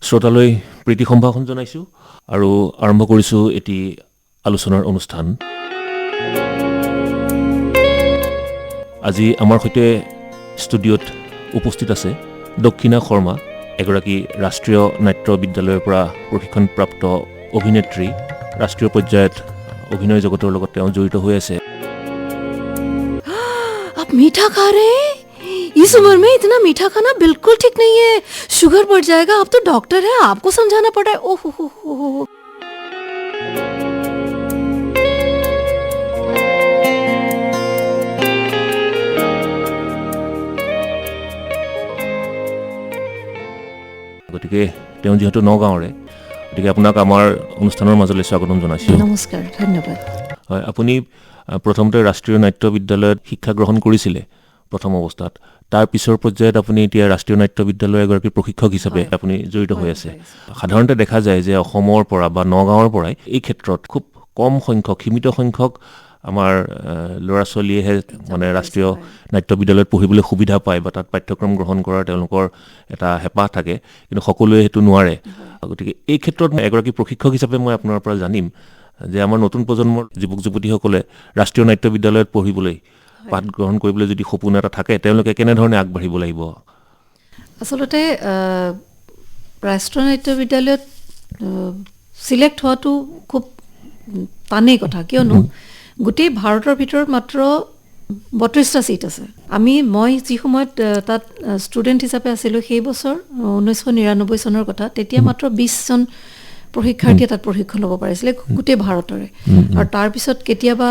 শ্ৰোতালৈ প্ৰীতি সম্ভাষণ জনাইছোঁ আৰু আৰম্ভ কৰিছোঁ এটি আলোচনাৰ অনুষ্ঠান। আজি আমাৰ সৈতে ষ্টুডিঅ'ত উপস্থিত আছে দক্ষিণা শৰ্মা, এগৰাকী ৰাষ্ট্ৰীয় নাট্য বিদ্যালয়ৰ পৰা প্ৰশিক্ষণপ্ৰাপ্ত অভিনেত্ৰী। ৰাষ্ট্ৰীয় পৰ্যায়ত অভিনয় জগতৰ লগত তেওঁ জড়িত হৈ আছে। आप मीठा खा रहे हैं? इस उम्र में इतना मीठा खाना बिल्कुल ठीक नहीं है, शुगर बढ़ जाएगा। आप तो डॉक्टर हैं, आपको समझाना पड़ा है। ओह हो। গতিকে তেওঁ যিহেতু নগাঁৱৰে, গতিকে আপোনাক আমাৰ অনুষ্ঠানৰ মাজলৈ স্বাগতম জনাইছোঁ। নমস্কাৰ, ধন্যবাদ। হয়, আপুনি প্ৰথমতে ৰাষ্ট্ৰীয় নাট্য বিদ্যালয়ত শিক্ষা গ্ৰহণ কৰিছিলে প্ৰথম অৱস্থাত। তাৰ পিছৰ পৰ্যায়ত আপুনি এতিয়া ৰাষ্ট্ৰীয় নাট্য বিদ্যালয়ৰ এগৰাকী প্ৰশিক্ষক হিচাপে আপুনি জড়িত হৈ আছে। সাধাৰণতে দেখা যায় যে অসমৰ পৰা বা নগাঁৱৰ পৰাই এই ক্ষেত্ৰত খুব কম সংখ্যক, সীমিত সংখ্যক আমাৰ ল'ৰা ছোৱালীয়েহে মানে ৰাষ্ট্ৰীয় নাট্য বিদ্যালয়ত পঢ়িবলৈ সুবিধা পায় বা তাত পাঠ্যক্ৰম গ্ৰহণ কৰাৰ তেওঁলোকৰ এটা হেঁপাহ থাকে, কিন্তু সকলোৱে সেইটো নোৱাৰে। গতিকে এই ক্ষেত্ৰত এগৰাকী প্ৰশিক্ষক হিচাপে মই আপোনাৰ পৰা জানিম যে আমাৰ নতুন প্ৰজন্মৰ যুৱক যুৱতীসকলে ৰাষ্ট্ৰীয় নাট্য বিদ্যালয়ত পঢ়িবলৈ, পাঠ গ্ৰহণ কৰিবলৈ যদি সপোন এটা থাকে, তেওঁলোকে কেনেধৰণে আগবাঢ়িব লাগিব? আচলতে ৰাষ্ট্ৰীয় নাট্য বিদ্যালয়ত চিলেক্ট হোৱাটো খুব টানেই কথা, কিয়নো গোটেই ভাৰতৰ ভিতৰত মাত্ৰ 32টা ছিট আছে। মই যি সময়ত তাত ষ্টুডেণ্ট হিচাপে আছিলোঁ, সেই বছৰ 1999 চনৰ কথা, তেতিয়া মাত্ৰ 20জন প্ৰশিক্ষাৰ্থীয়ে তাত প্ৰশিক্ষণ ল'ব পাৰিছিলে গোটেই ভাৰতৰে। আৰু তাৰপিছত কেতিয়াবা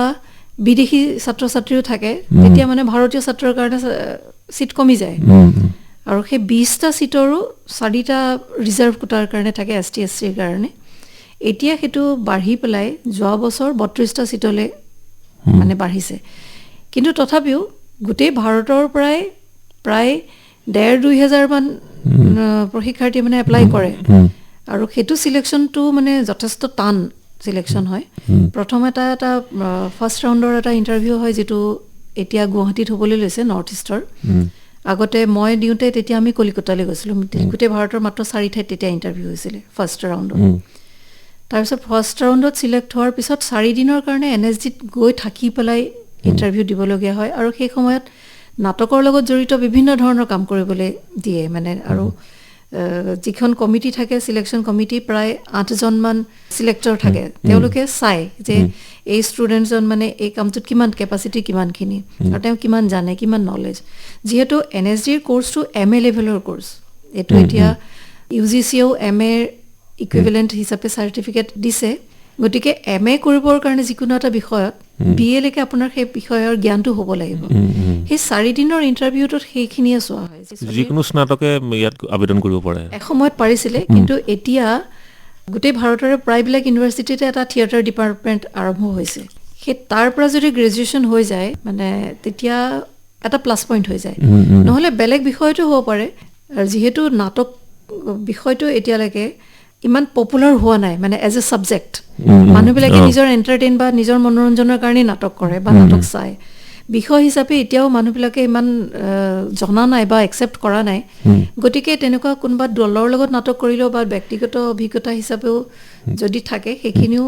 বিদেশী ছাত্ৰ ছাত্ৰীও থাকে, তেতিয়া মানে ভাৰতীয় ছাত্ৰৰ কাৰণে ছিট কমি যায়। আৰু সেই 20টা ছিটৰো 4টা ৰিজাৰ্ভ কোটাৰ কাৰণে থাকে, ST SCৰ কাৰণে। এতিয়া সেইটো বাঢ়ি পেলাই যোৱা বছৰ 32টা ছিটলৈ মানে বাঢ়িছে। কিন্তু তথাপিও গোটেই ভাৰতৰ পৰাই প্ৰায় 1,500-2,000 মান প্ৰশিক্ষাৰ্থী মানে এপ্লাই কৰে। আৰু সেইটো চিলেকশ্যনটো মানে যথেষ্ট টান চিলেকশ্যন হয়। প্ৰথম এটা ফাৰ্ষ্ট ৰাউণ্ডৰ এটা ইণ্টাৰভিউ হয়, যিটো এতিয়া গুৱাহাটীত হ'বলৈ লৈছে, নৰ্থ ইষ্টৰ। আগতে মই দিওঁতে তেতিয়া আমি কলিকতালৈ গৈছিলোঁ। গোটেই ভাৰতৰ মাত্ৰ 4 ঠাইত তেতিয়া ইণ্টাৰভিউ হৈছিলে ফাৰ্ষ্ট ৰাউণ্ডত। তাৰপিছত ফাৰ্ষ্ট ৰাউণ্ডত চিলেক্ট হোৱাৰ পিছত 4 দিনৰ কাৰণে NSDত গৈ থাকি পেলাই ইণ্টাৰভিউ দিবলগীয়া হয়। আৰু সেই সময়ত নাটকৰ লগত জড়িত বিভিন্ন ধৰণৰ কাম কৰিবলৈ দিয়ে মানে। আৰু যিখন কমিটি থাকে, চিলেকশ্যন কমিটি, প্ৰায় 8জনমান চিলেক্টৰ থাকে। তেওঁলোকে চায় যে এই ষ্টুডেণ্টজন মানে এই কামটোত কিমান কেপাচিটি, কিমানখিনি, আৰু তেওঁ কিমান জানে, কিমান নলেজ। যিহেতু NSDৰ কৰ্চটো MA লেভেলৰ কৰ্চ, এইটো এতিয়া UGCয়েও MAৰ ইকুইভেলেণ্ট হিচাপে চাৰ্টিফিকেট দিছে। গতিকে MA কৰিবৰ কাৰণে যিকোনো এটা বিষয়ত BA লৈকে আপোনাৰ সেই বিষয়ৰ জ্ঞানটো হ'ব লাগিব। সেই 4 দিনৰ ইণ্টাৰভিউটোত সেইখিনিয়ে চোৱা হয়। যিকোনো স্নাতকে ইয়াত আবেদন কৰিব পাৰে। এসময়ত পাৰিছিলে, কিন্তু এতিয়া গোটেই ভাৰতৰে প্ৰায়বিলাক ইউনিভাৰ্চিটিতে এটা থিয়েটাৰ ডিপাৰ্টমেণ্ট আৰম্ভ হৈছে। সেই তাৰ পৰা যদি গ্ৰেজুৱেশ্যন হৈ যায় মানে, তেতিয়া এটা প্লাছ পইণ্ট হৈ যায়। নহ'লে বেলেগ বিষয়টো হ'ব পাৰে। আৰু যিহেতু নাটক বিষয়টো এতিয়ালৈকে ইমান পপুলাৰ হোৱা নাই মানে এজ এ ছাবজেক্ট। মানুহবিলাকে নিজৰ এণ্টাৰটেইন বা নিজৰ মনোৰঞ্জনৰ কাৰণেই নাটক কৰে বা নাটক চায়। বিষয় হিচাপে এতিয়াও মানুহবিলাকে ইমান জনা নাই বা একচেপ্ট কৰা নাই। গতিকে তেনেকুৱা কোনোবা দলৰ লগত নাটক কৰিলেও বা ব্যক্তিগত অভিজ্ঞতা হিচাপেও যদি থাকে, সেইখিনিও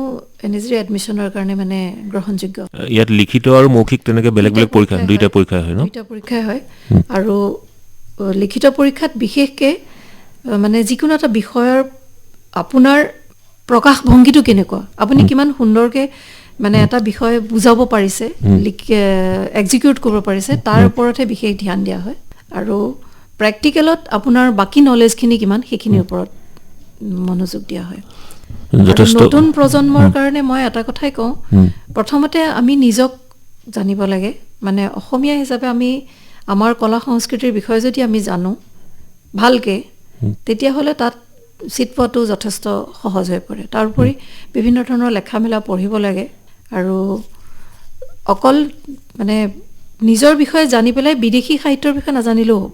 NSDৰ এডমিশ্যনৰ কাৰণে মানে গ্ৰহণযোগ্য। ইয়াত লিখিত আৰু মৌখিক তেনেকৈ বেলেগ বেলেগ পৰীক্ষা, দুইটা পৰীক্ষা হয় ন? দুইটা পৰীক্ষাই হয়। আৰু লিখিত পৰীক্ষাত বিশেষকৈ মানে যিকোনো এটা বিষয়ৰ আপোনাৰ প্ৰকাশ ভংগীটো কেনেকুৱা, আপুনি কিমান সুন্দৰকৈ মানে এটা বিষয় বুজাব পাৰিছে, এক্সিকিউট কৰিব পাৰিছে, তাৰ ওপৰতহে বিশেষ ধ্যান দিয়া হয়। আৰু প্ৰেক্টিকেলত আপোনাৰ বাকী নলেজখিনি কিমান, সেইখিনিৰ ওপৰত মনোযোগ দিয়া হয়। নতুন প্ৰজন্মৰ কাৰণে মই এটা কথাই কওঁ, প্ৰথমতে আমি নিজক জানিব লাগে। মানে অসমীয়া হিচাপে আমি আমাৰ কলা সংস্কৃতিৰ বিষয়ে যদি আমি জানো ভালকৈ, তেতিয়াহ'লে তাত ছিট পোৱাটো যথেষ্ট সহজ হৈ পৰে। তাৰোপৰি বিভিন্ন ধৰণৰ লেখা মেলা পঢ়িব লাগে। আৰু অকল মানে নিজৰ বিষয়ে জানি পেলাই বিদেশী সাহিত্যৰ বিষয়ে নাজানিলেও হ'ব।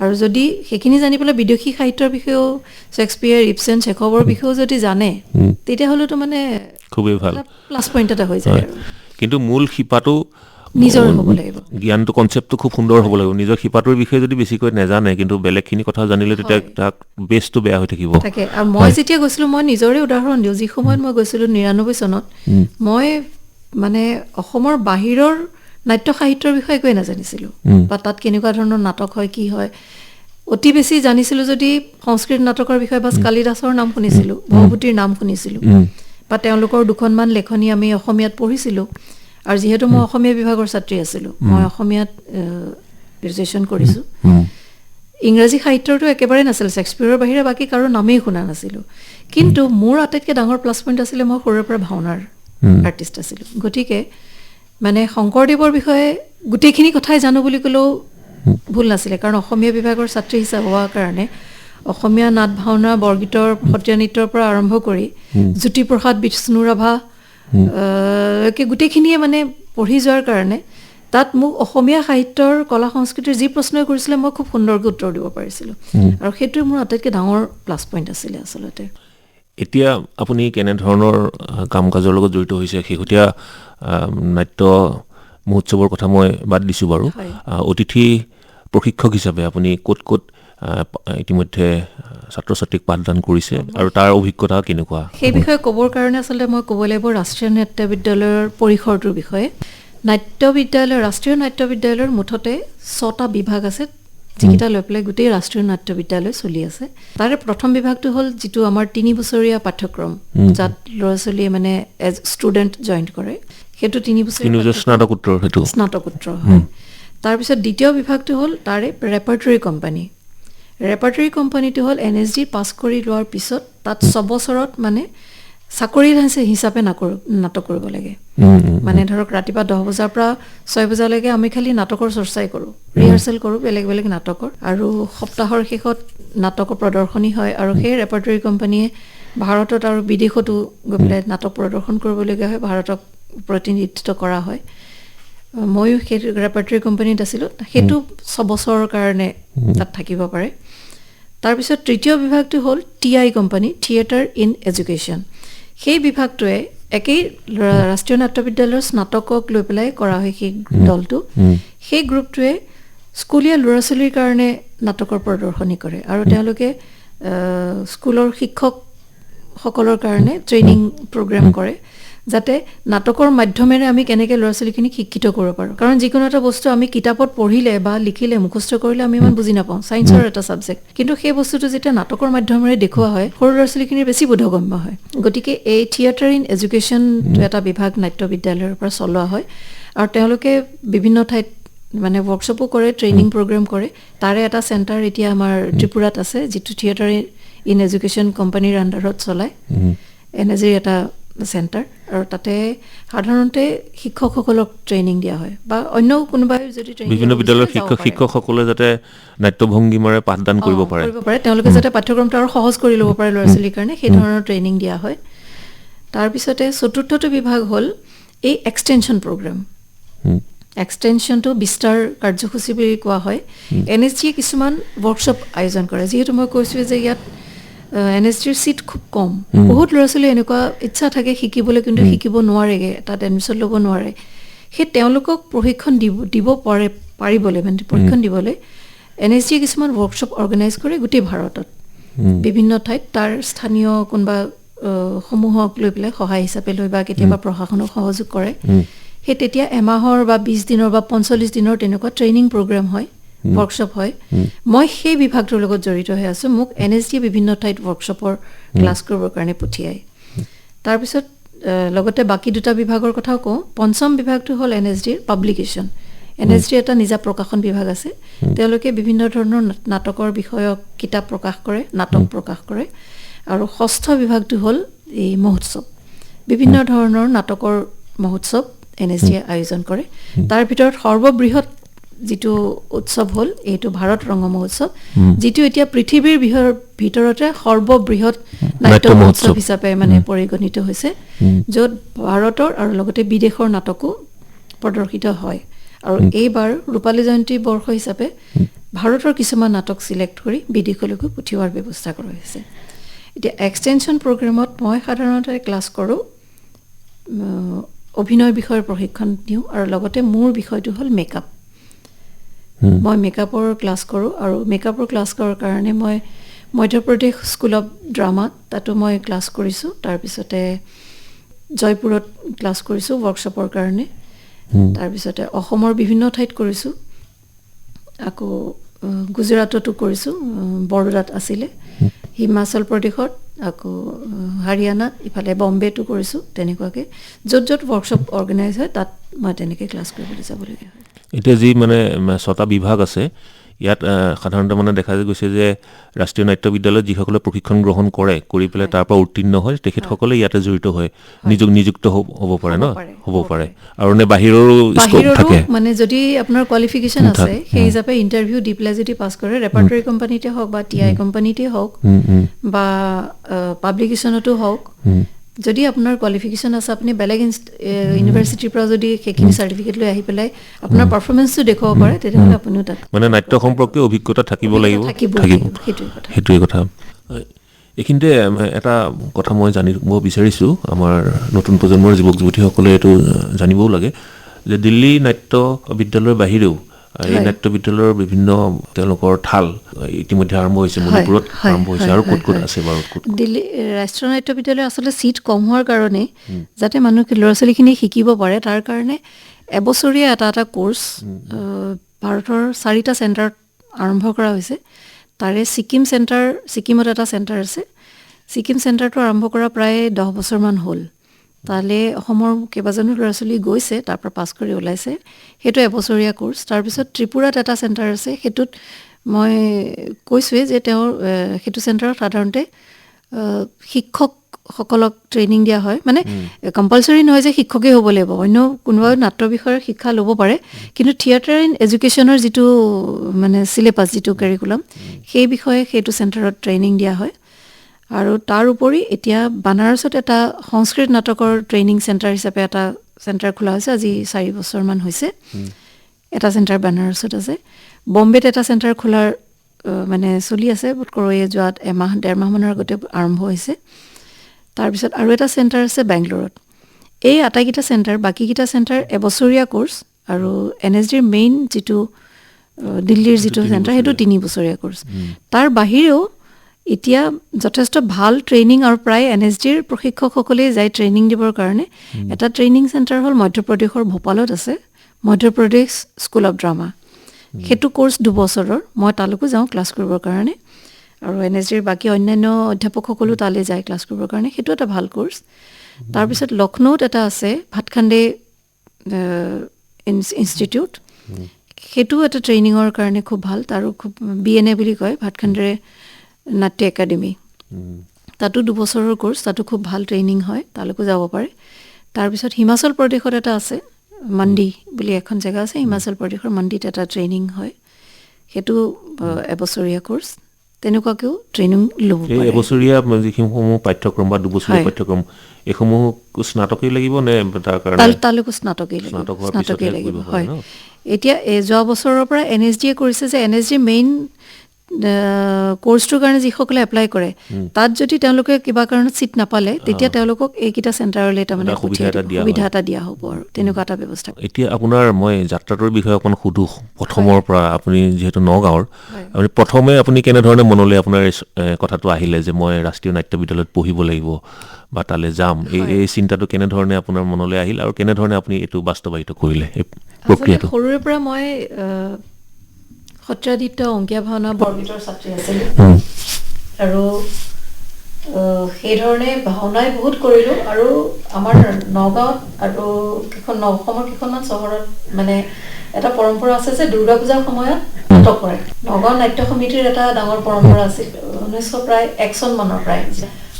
আৰু যদি সেইখিনি জানি পেলাই বিদেশী সাহিত্যৰ বিষয়েও, শ্বেক্সপিয়াৰ, ইবছেন, চেখভৰ বিষয়েও যদি জানে, তেতিয়াহ'লেতো মানে খুবেই ভাল, প্লাছ পইণ্ট এটা হৈ যায়। কিন্তু মূল শিপাটো নিজৰ হ'ব লাগিব জ্ঞানটো কনচেপ্টটো খুব সুন্দৰ হ'ব লাগিব নিজৰ শিপাটোৰ বিষয়ে যদি বেছিকৈ নাজানে কিন্তু বেলেগখিনি কথা জানিলে তেতিয়া তাক বেছটো বেয়া হৈ থাকিব তাকে আৰু মই যেতিয়া গৈছিলোঁ মই নিজৰে উদাহৰণ দিওঁ যি সময়ত মই গৈছিলোঁ ৯৯ চনত মই মানে অসমৰ বাহিৰৰ নাট্য সাহিত্যৰ বিষয়ে একোৱে নাজানিছিলোঁ বা তাত কেনেকুৱা ধৰণৰ নাটক হয় কি হয় অতি বেছি জানিছিলোঁ যদি সংস্কৃত নাটকৰ বিষয়ে বা কালিদাসৰ নাম শুনিছিলোঁ ভৱভূতিৰ নাম শুনিছিলোঁ বা তেওঁলোকৰ দুখনমান লেখনি আমি অসমীয়াত পঢ়িছিলোঁ আৰু যিহেতু মই অসমীয়া বিভাগৰ ছাত্ৰী আছিলোঁ মই অসমীয়াত গ্ৰেজুৱেশ্যন কৰিছোঁ ইংৰাজী সাহিত্যৰটো একেবাৰে নাছিল শেক্সপিয়াৰৰ বাহিৰে বাকী কাৰো নামেই শুনা নাছিলোঁ কিন্তু মোৰ আটাইতকৈ ডাঙৰ প্লাছ পইণ্ট আছিলে মই সৰুৰে পৰা ভাওনাৰ আৰ্টিষ্ট আছিলোঁ গতিকে মানে শংকৰদেৱৰ বিষয়ে গোটেইখিনি কথাই জানো বুলি ক'লেও ভুল নাছিলে কাৰণ অসমীয়া বিভাগৰ ছাত্ৰী হিচাপে হোৱাৰ কাৰণে অসমীয়া নাট ভাওনা বৰগীতৰ সত্ৰীয়া নৃত্যৰ পৰা আৰম্ভ কৰি জ্যোতিপ্ৰসাদ বিষ্ণুৰাভা গোটেইখিনিয়ে মানে পঢ়ি যোৱাৰ কাৰণে তাত মোক অসমীয়া সাহিত্যৰ কলা সংস্কৃতিৰ যি প্ৰশ্নই কৰিছিলে মই খুব সুন্দৰকৈ উত্তৰ দিব পাৰিছিলোঁ আৰু সেইটোৱে মোৰ আটাইতকৈ ডাঙৰ প্লাছ পইণ্ট আছিলে আচলতে এতিয়া আপুনি কেনেধৰণৰ কাম কাজৰ লগত জড়িত হৈছে শেহতীয়া নাট্য মহোৎসৱৰ কথা মই বাদ দিছোঁ বাৰু অতিথি প্ৰশিক্ষক হিচাপে আপুনি ক'ত ক'ত ইতিমধ্যে ছাত্ৰ ছাত্ৰীক পাঠদান কৰিছে আৰু তাৰ অভিজ্ঞতা কেনেকুৱা সেই বিষয়ে ক'বৰ কাৰণে আচলতে মই ক'ব লাগিব ৰাষ্ট্ৰীয় নাট্য বিদ্যালয়ৰ পৰিসৰটোৰ বিষয়ে ৰাষ্ট্ৰীয় নাট্য বিদ্যালয়ৰ মুঠতে 6টা বিভাগ আছে যিকেইটা লৈ পেলাই গোটেই ৰাষ্ট্ৰীয় নাট্য বিদ্যালয় চলি আছে তাৰে প্ৰথম বিভাগটো হ'ল যিটো আমাৰ 3 বছৰীয়া পাঠ্যক্ৰম যাত ল'ৰা ছোৱালীয়ে মানে এজ ষ্টুডেণ্ট জইন কৰে সেইটো 3 বছৰীয়া স্নাতকোত্তৰ হয় তাৰপিছত দ্বিতীয় বিভাগটো হ'ল তাৰে ৰেপাৰ্টৰী কোম্পানীটো হ'ল NSD পাছ কৰি লোৱাৰ পিছত তাত 6 বছৰত মানে চাকৰি হিচাপে নাটক কৰিব লাগে মানে ধৰক ৰাতিপুৱা 10 বজাৰ পৰা 6 বজালৈকে আমি খালি নাটকৰ চৰ্চাই কৰোঁ ৰিহাৰ্চেল কৰোঁ বেলেগ বেলেগ নাটকৰ আৰু সপ্তাহৰ শেষত নাটকৰ প্ৰদৰ্শনী হয় আৰু সেই ৰেপাৰ্টৰী কোম্পানীয়ে ভাৰতত আৰু বিদেশতো গৈ পেলাই নাটক প্ৰদৰ্শন কৰিবলগীয়া হয় ভাৰতক প্ৰতিনিধিত্ব কৰা হয় ময়ো সেই ৰেপাৰ্টৰী কোম্পানীত আছিলোঁ সেইটো 6 বছৰৰ কাৰণে তাত থাকিব পাৰে তাৰপিছত তৃতীয় বিভাগটো হ'ল TI company theatre in education সেই বিভাগটোৱে একেই ৰাষ্ট্ৰীয় নাট্য বিদ্যালয়ৰ স্নাতকক লৈ পেলাই কৰা হয় সেই দলটো সেই গ্ৰুপটোৱে স্কুলীয়া ল'ৰা ছোৱালীৰ কাৰণে নাটকৰ প্ৰদৰ্শনী কৰে আৰু তেওঁলোকে স্কুলৰ শিক্ষকসকলৰ কাৰণে ট্ৰেইনিং প্ৰগ্ৰেম কৰে যাতে নাটকৰ মাধ্যমেৰে আমি কেনেকৈ ল'ৰা ছোৱালীখিনিক শিক্ষিত কৰিব পাৰোঁ কাৰণ যিকোনো এটা বস্তু আমি কিতাপত পঢ়িলে বা লিখিলে মুখস্থ কৰিলে আমি ইমান বুজি নাপাওঁ ছায়েন্সৰ এটা ছাবজেক্ট কিন্তু সেই বস্তুটো যেতিয়া নাটকৰ মাধ্যমেৰে দেখুওৱা হয় সৰু ল'ৰা ছোৱালীখিনিৰ বেছি বোধগম্য হয় গতিকে এই থিয়েটাৰ ইন এডুকেশ্যনটো এটা বিভাগ নাট্য বিদ্যালয়ৰ পৰা চলোৱা হয় আৰু তেওঁলোকে বিভিন্ন ঠাইত মানে ৱৰ্কশ্বপো কৰে ট্ৰেইনিং প্ৰগ্ৰেম কৰে তাৰে এটা চেণ্টাৰ এতিয়া আমাৰ ত্ৰিপুৰাত আছে যিটো থিয়েটাৰ ইন এডুকেশ্যন কোম্পানীৰ আণ্ডাৰত চলায় NSDৰ এটা চেণ্টাৰ আৰু তাতে সাধাৰণতে শিক্ষকসকলক ট্ৰেইনিং দিয়া হয় বা অন্য কোনোবাই যদি বিভিন্ন বিদ্যালয়ৰ শিক্ষকসকলে যাতে নাট্যভংগীমাৰে পাঠদান কৰিব পাৰে তেওঁলোকে যাতে পাঠ্যক্ৰমটো আৰু সহজ কৰি ল'ব পাৰে ল'ৰা ছোৱালীৰ কাৰণে সেই ধৰণৰ ট্ৰেইনিং দিয়া হয় তাৰপিছতে চতুৰ্থটো বিভাগ হ'ল এই এক্সটেনশ্যন প্ৰগ্ৰেম এক্সটেনশ্যনটো বিস্তাৰ কাৰ্যসূচী বুলি কোৱা হয় NSDয়ে কিছুমান ৱৰ্কশ্বপ আয়োজন কৰে যিহেতু মই কৈছোঁ যে ইয়াত NSDৰ চিট খুব কম বহুত ল'ৰা ছোৱালী এনেকুৱা ইচ্ছা থাকে শিকিবলৈ কিন্তু শিকিব নোৱাৰেগৈ তাত এডমিশ্যন ল'ব নোৱাৰে সেই তেওঁলোকক প্ৰশিক্ষণ দিব পাৰিবলৈ মানে প্ৰশিক্ষণ দিবলৈ NSDয়ে কিছুমান ৱৰ্কশ্বপ অৰ্গেনাইজ কৰে গোটেই ভাৰতত বিভিন্ন ঠাইত তাৰ স্থানীয় কোনোবা সমূহক লৈ পেলাই সহায় হিচাপে লৈ বা কেতিয়াবা প্ৰশাসনক সহযোগ কৰে সেই তেতিয়া এমাহৰ বা 20 দিনৰ বা 45 দিনৰ তেনেকুৱা ট্ৰেইনিং প্ৰগ্ৰেম হয় ৱৰ্কশ্বপ হয় মই সেই বিভাগটোৰ লগত জড়িত হৈ আছোঁ মোক NSDয়ে বিভিন্ন ঠাইত ৱৰ্কশ্বপৰ ক্লাছ কৰিবৰ কাৰণে পঠিয়ায় তাৰপিছত লগতে বাকী দুটা বিভাগৰ কথাও কওঁ পঞ্চম বিভাগটো হ'ল NSDৰ পাব্লিকেশ্যন NSDৰ এটা নিজা প্ৰকাশন বিভাগ আছে তেওঁলোকে বিভিন্ন ধৰণৰ নাটকৰ বিষয়ক কিতাপ প্ৰকাশ কৰে নাটক প্ৰকাশ কৰে আৰু ষষ্ঠ বিভাগটো হ'ল এই মহোৎসৱ বিভিন্ন ধৰণৰ নাটকৰ মহোৎসৱ NSDয়ে আয়োজন কৰে তাৰ ভিতৰত সৰ্ববৃহৎ যিটো উৎসৱ হ'ল এইটো ভাৰত ৰংগ মহোৎসৱ যিটো এতিয়া পৃথিৱীৰ ভিতৰতে সৰ্ববৃহৎ নাট্য মহোৎসৱ হিচাপে মানে পৰিগণিত হৈছে য'ত ভাৰতৰ আৰু লগতে বিদেশৰ নাটকো প্ৰদৰ্শিত হয় আৰু এইবাৰ ৰূপালী জয়ন্তী বৰ্ষ হিচাপে ভাৰতৰ কিছুমান নাটক চিলেক্ট কৰি বিদেশলৈকো পঠিওৱাৰ ব্যৱস্থা কৰা হৈছে এতিয়া এক্সটেনশ্যন প্ৰগ্ৰেমত মই সাধাৰণতে ক্লাছ কৰোঁ অভিনয় বিষয়ৰ প্ৰশিক্ষণ দিওঁ আৰু লগতে মোৰ বিষয়টো হ'ল মেকআপ মই মেকআপৰ ক্লাছ কৰোঁ আৰু মেকআপৰ ক্লাছ কৰাৰ কাৰণে মই মধ্যপ্ৰদেশ স্কুল অফ ড্ৰামাত তাতো মই ক্লাছ কৰিছোঁ তাৰপিছতে জয়পুৰত ক্লাছ কৰিছোঁ ৱৰ্কশ্বপৰ কাৰণে তাৰপিছতে অসমৰ বিভিন্ন ঠাইত কৰিছোঁ আকৌ গুজৰাটতো কৰিছোঁ বৰোদাত আছিলে হিমাচল প্ৰদেশত আকৌ হাৰিয়ানাত ইফালে বম্বেটো কৰিছোঁ তেনেকুৱাকৈ য'ত য'ত ৱৰ্কশ্বপ অৰ্গেনাইজ হয় তাত মই তেনেকৈ ক্লাছ কৰিবলৈ যাবলগীয়া হয় এতিয়া যি মানে 6টা বিভাগ আছে ইয়াত সাধাৰণতে মানে দেখা গৈছে যে ৰাষ্ট্ৰীয় নাট্য বিদ্যালয়ত যিসকলে প্ৰশিক্ষণ গ্ৰহণ কৰে কৰি পেলাই তাৰ পৰা উত্তীৰ্ণ হয় তেখেতসকলে ইয়াতে জড়িত হয় নিযুক্ত হ'ব পাৰে ন হ'ব পাৰে আৰু নে বাহিৰৰো স্কোপ থাকে মানে যদি আপোনাৰ কোৱালিফিকেশ্যন আছে সেই হিচাপে ইণ্টাৰভিউ দি পেলাই যদি পাছ কৰে ৰেপাৰ্টৰী কোম্পানীতে হওক বা TI কোম্পানীতে হওক বা পাব্লিকেশ্যনতো হওক যদি আপোনাৰ কোৱালিফিকেশ্যন আছে আপুনি বেলেগ ইউনিভাৰ্চিটিৰ পৰা যদি সেইখিনি চাৰ্টিফিকেট লৈ আহি পেলাই আপোনাৰ পাৰফৰ্মেঞ্চটো দেখুৱাব পাৰে তেতিয়াহ'লে আপুনিও তাত মানে নাট্য সম্পৰ্কীয় অভিজ্ঞতা থাকিব লাগিব সেইটোৱে কথা এইখিনিতে এটা কথা মই জানিব বিচাৰিছোঁ আমাৰ নতুন প্ৰজন্মৰ যুৱক যুৱতীসকলে এইটো জানিবও লাগে যে দিল্লী নাট্য বিদ্যালয়ৰ বাহিৰেও এই নাট্য বিদ্যালয়ৰ বিভিন্ন তেওঁলোকৰ ঠাল ইতিমধ্যে আৰম্ভ হৈছে মণিপুৰত আৰম্ভ হৈছে আৰু ক'ত আছে বাৰু দিল্লী ৰাষ্ট্ৰীয় নাট্য বিদ্যালয় আচলতে চিট কম হোৱাৰ কাৰণে যাতে ল'ৰা ছোৱালীখিনি শিকিব পাৰে তাৰ কাৰণে এবছৰীয়া এটা কোৰ্চ ভাৰতৰ 4টা চেণ্টাৰত আৰম্ভ কৰা হৈছে তাৰে ছিকিমত এটা চেণ্টাৰ আছে ছিকিম চেণ্টাৰটো আৰম্ভ কৰা প্ৰায় 10 বছৰমান হ'ল তালে অসমৰ কেইবাজনো ল'ৰা ছোৱালী গৈছে তাৰ পৰা পাছ কৰি ওলাইছে সেইটো এবছৰীয়া কোৰ্চ তাৰপিছত ত্ৰিপুৰাত এটা চেণ্টাৰ আছে সেইটোত মই কৈছোঁৱে যে তেওঁৰ সেইটো চেণ্টাৰত সাধাৰণতে শিক্ষকসকলক ট্ৰেইনিং দিয়া হয় মানে কম্পালচৰি নহয় যে শিক্ষকেই হ'ব লাগিব অন্য কোনোবা নাট্য বিষয়ৰ শিক্ষা ল'ব পাৰে কিন্তু থিয়েটাৰ এণ্ড এডুকেশ্যনৰ যিটো মানে চিলেবাছ যিটো কাৰিকুলাম সেই বিষয়ে সেইটো চেণ্টাৰত ট্ৰেইনিং দিয়া হয় আৰু তাৰ উপৰি এতিয়া বানাৰসত এটা সংস্কৃত নাটকৰ ট্ৰেইনিং চেণ্টাৰ হিচাপে এটা চেণ্টাৰ খোলা হৈছে আজি 4 বছৰমান হৈছে এটা চেণ্টাৰ বানাৰসত আছে বম্বেত এটা চেণ্টাৰ খোলাৰ মানে চলি আছে বোধকৰো যোৱাত ডেৰ মাহমানৰ আগতে আৰম্ভ হৈছে তাৰপিছত আৰু এটা চেণ্টাৰ আছে বেংগলোৰত এই আটাইকেইটা চেণ্টাৰ বাকীকেইটা চেণ্টাৰ এবছৰীয়া কোৰ্চ আৰু NSDৰ মেইন যিটো দিল্লীৰ যিটো চেণ্টাৰ সেইটো 3 বছৰীয়া কোৰ্চ তাৰ বাহিৰেও এতিয়া যথেষ্ট ভাল ট্ৰেইনিং আৰু প্ৰায় NSDৰ প্ৰশিক্ষকসকলে যায় ট্ৰেইনিং দিবৰ কাৰণে এটা ট্ৰেইনিং চেণ্টাৰ হ'ল মধ্যপ্ৰদেশৰ ভোপালত আছে মধ্যপ্ৰদেশ স্কুল অফ ড্ৰামা সেইটো কোৰ্চ 2 বছৰৰ মই তালৈকো যাওঁ ক্লাছ কৰিবৰ কাৰণে আৰু NSDৰ বাকী অন্যান্য অধ্যাপকসকলো তালৈ যায় ক্লাছ কৰিবৰ কাৰণে সেইটো এটা ভাল কোৰ্চ তাৰপিছত লক্ষ্ণৌত এটা আছে ভাতখাণ্ডে ইনষ্টিটিউট সেইটো এটা ট্ৰেইনিঙৰ কাৰণে খুব ভাল তাৰো খুব BNA বুলি কয় ভাতখাণ্ডে নাট্য একাডেমি তাতো 2 বছৰৰ কোৰ্চ তাতো খুব ভাল ট্ৰেইনিং হয় তালৈকো যাব পাৰে তাৰপিছত হিমাচল প্ৰদেশত এটা আছে মণ্ডি বুলি এখন জেগা আছে হিমাচল প্ৰদেশৰ মণ্ডিত এটা ট্ৰেইনিং হয় সেইটো এবছৰীয়া কোৰ্চ তেনেকুৱাকেও ট্ৰেইনিং ল'ব পাৰে এবছৰীয়া যিসমূহ পাঠ্যক্ৰম বা 2 বছৰীয়া পাঠ্যক্ৰম এইসমূহ স্নাতকেই লাগিব নে তাৰ কাৰণে তালৈকো স্নাতকেই লাগিব হয় এতিয়া যোৱা বছৰৰ পৰা NSDয়ে কৰিছে যে NSDৰ মেইন কোৰ্চটোৰ কাৰণে যিসকলে এপ্লাই কৰে তাত যদি তেওঁলোকে কিবা কাৰণত চিট নাপালে তেতিয়া তেওঁলোকক এইকেইটা চেণ্টাৰলৈ তাৰমানে সুবিধা এটা দিয়া হ'ব আৰু তেনেকুৱা এটা ব্যৱস্থা এতিয়া আপোনাৰ মই যাত্ৰাটোৰ বিষয়ে অকণ সুধো প্ৰথমৰ পৰা আপুনি যিহেতু নগাঁৱৰ আপুনি প্ৰথমে আপুনি কেনেধৰণে মনলৈ আপোনাৰ কথাটো আহিলে যে মই ৰাষ্ট্ৰীয় নাট্য বিদ্যালয়ত পঢ়িব লাগিব বা তালৈ যাম এই চিন্তাটো কেনেধৰণে আপোনাৰ মনলৈ আহিল আৰু কেনেধৰণে আপুনি এইটো বাস্তৱায়িত কৰিলে এই প্ৰক্ৰিয়াটো সৰুৰে পৰা মই সত্ৰাদিত্য অংকীয়া ভাওনা বৰগীতৰ ছাত্ৰী আছিলোঁ আৰু সেই ধৰণে ভাওনাই বহুত কৰিলোঁ আৰু আমাৰ নগাঁৱত আৰু অসমৰ কেইখনমান চহৰত মানে এটা পৰম্পৰা আছে যে দুৰ্গা পূজাৰ সময়ত নাটক কৰে নগাঁও নাট্য সমিতিৰ এটা ডাঙৰ পৰম্পৰা আছিল 1901 চন মানৰ প্ৰায়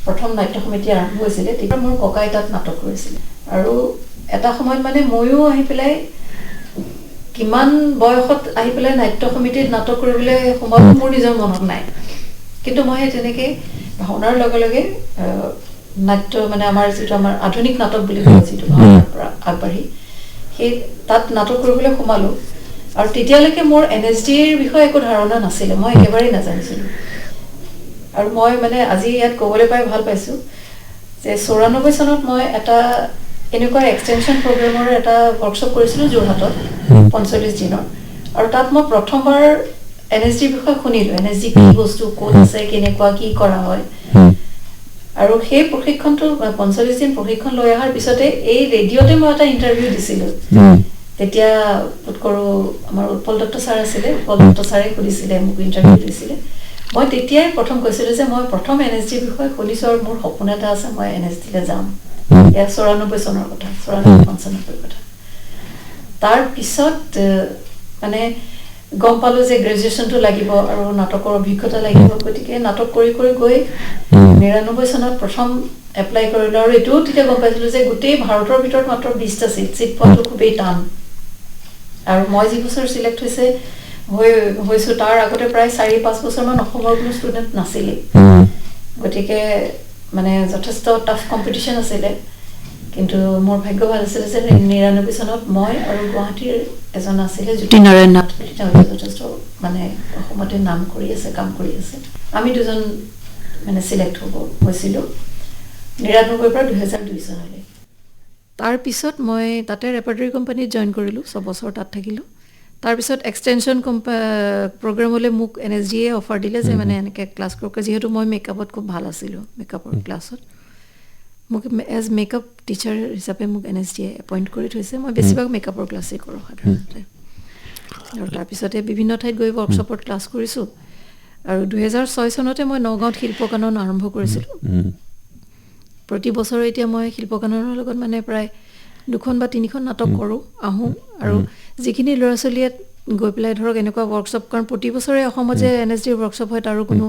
প্ৰথম নাট্য সমিতি আৰম্ভ হৈছিলে তেতিয়া মোৰ ককাই তাত নাটক কৰিছিলে আৰু এটা সময়ত মানে ময়ো আহি পেলাই কিমান বয়সত আহি পেলাই নাট্য সমিতিত নাটক কৰিবলৈ সোমাব মোৰ নিজৰ মনত নাই কিন্তু মই তেনেকৈ ভাওনাৰ লগে লগে নাট্য মানে আমাৰ যিটো আমাৰ আধুনিক নাটক বুলি কয় যিটো ভাওনাৰ পৰা আগবাঢ়ি সেই তাত নাটক কৰিবলৈ সোমালোঁ আৰু তেতিয়ালৈকে মোৰ NSDৰ বিষয়ে একো ধাৰণা নাছিলে মই একেবাৰেই নাজানিছিলোঁ আৰু মই মানে আজি ইয়াত ক'বলৈ পাই ভাল পাইছোঁ যে 94 চনত মই এটা এনেকুৱা এক্সটেনশ্যন প্ৰগ্ৰেমৰ এটা ৱৰ্কশ্বপ কৰিছিলোঁ যোৰহাটত 45 দিনৰ আৰু তাত মই প্ৰথমবাৰ NSDৰ বিষয়ে শুনিলোঁ NSD কি বস্তু ক'ত আছে কেনেকুৱা কি কৰা হয় আৰু সেই প্ৰশিক্ষণটো 45 দিন প্ৰশিক্ষণ লৈ অহাৰ পিছতে এই ৰেডিঅ'তে মই এটা ইণ্টাৰভিউ দিছিলোঁ তেতিয়া উৎকৰো আমাৰ উৎপল দত্ত ছাৰ আছিলে উৎপল দত্ত ছাৰে সুধিছিলে মোক ইণ্টাৰভিউ দিছিলে মই তেতিয়াই প্ৰথম কৈছিলোঁ যে মই প্ৰথম NSDৰ বিষয়ে শুনিছোঁ আৰু মোৰ সপোন এটা আছে মই NSDলৈ যাম এয়া 94 চনৰ কথা 94-95 কথা তাৰ পিছত মানে গম পালোঁ যে গ্ৰেজুৱেশ্যনটো লাগিব আৰু নাটকৰ অভিজ্ঞতা লাগিব গতিকে নাটক কৰি কৰি গৈ 99 চনত প্ৰথম এপ্লাই কৰিলোঁ আৰু এইটোও তেতিয়া গম পাইছিলোঁ যে গোটেই ভাৰতৰ ভিতৰত মাত্ৰ 20টা চিট পোৱাটো খুবেই টান আৰু মই যি বছৰ চিলেক্ট হৈছোঁ তাৰ আগতে প্ৰায় 4-5 বছৰমান অসমৰ কোনো ষ্টুডেণ্ট নাছিলে গতিকে মানে যথেষ্ট টাফ কম্পিটিশ্যন আছিলে কিন্তু মোৰ ভাগ্য ভাল আছিলে যে 99 চনত মই আৰু গুৱাহাটীৰ এজন আছিলে জ্যোতি নাৰায়ণ নাথ বুলি তেওঁ যথেষ্ট মানে অসমতে নাম কৰি আছে কাম কৰি আছে আমি দুজন মানে চিলেক্ট হৈছিলোঁ 99 পৰা 2002 চনলৈ তাৰপিছত মই তাতে ৰেপাৰ্টৰী কোম্পানীত জইন কৰিলোঁ 6 বছৰ তাত থাকিলোঁ তাৰপিছত এক্সটেনশ্যন প্ৰগ্ৰেমলৈ মোক NSDয়ে অফাৰ দিলে যে মানে এনেকৈ ক্লাছ কৰক যিহেতু মই মেকআপত খুব ভাল আছিলোঁ মেকআপৰ ক্লাছত মোক এজ মেকআপ টিচাৰ হিচাপে মোক NSDয়ে এপইণ্ট কৰি থৈছে মই বেছিভাগ মেকআপৰ ক্লাছেই কৰোঁ সাধাৰণতে আৰু তাৰপিছতে বিভিন্ন ঠাইত গৈ ৱৰ্কশ্বপত ক্লাছ কৰিছোঁ আৰু 2006 চনতে মই নগাঁৱত শিল্পকানন আৰম্ভ কৰিছিলোঁ প্ৰতি বছৰে এতিয়া মই শিল্পকাননৰ লগত মানে প্ৰায় 2খন বা 3খন নাটক কৰোঁ আহোঁ আৰু যিখিনি ল'ৰা ছোৱালীয়ে গৈ পেলাই ধৰক এনেকুৱা ৱৰ্কশ্বপ কাৰণ প্ৰতি বছৰে অসমত যে NSDৰ ৱৰ্কশ্বপ হয় তাৰো কোনো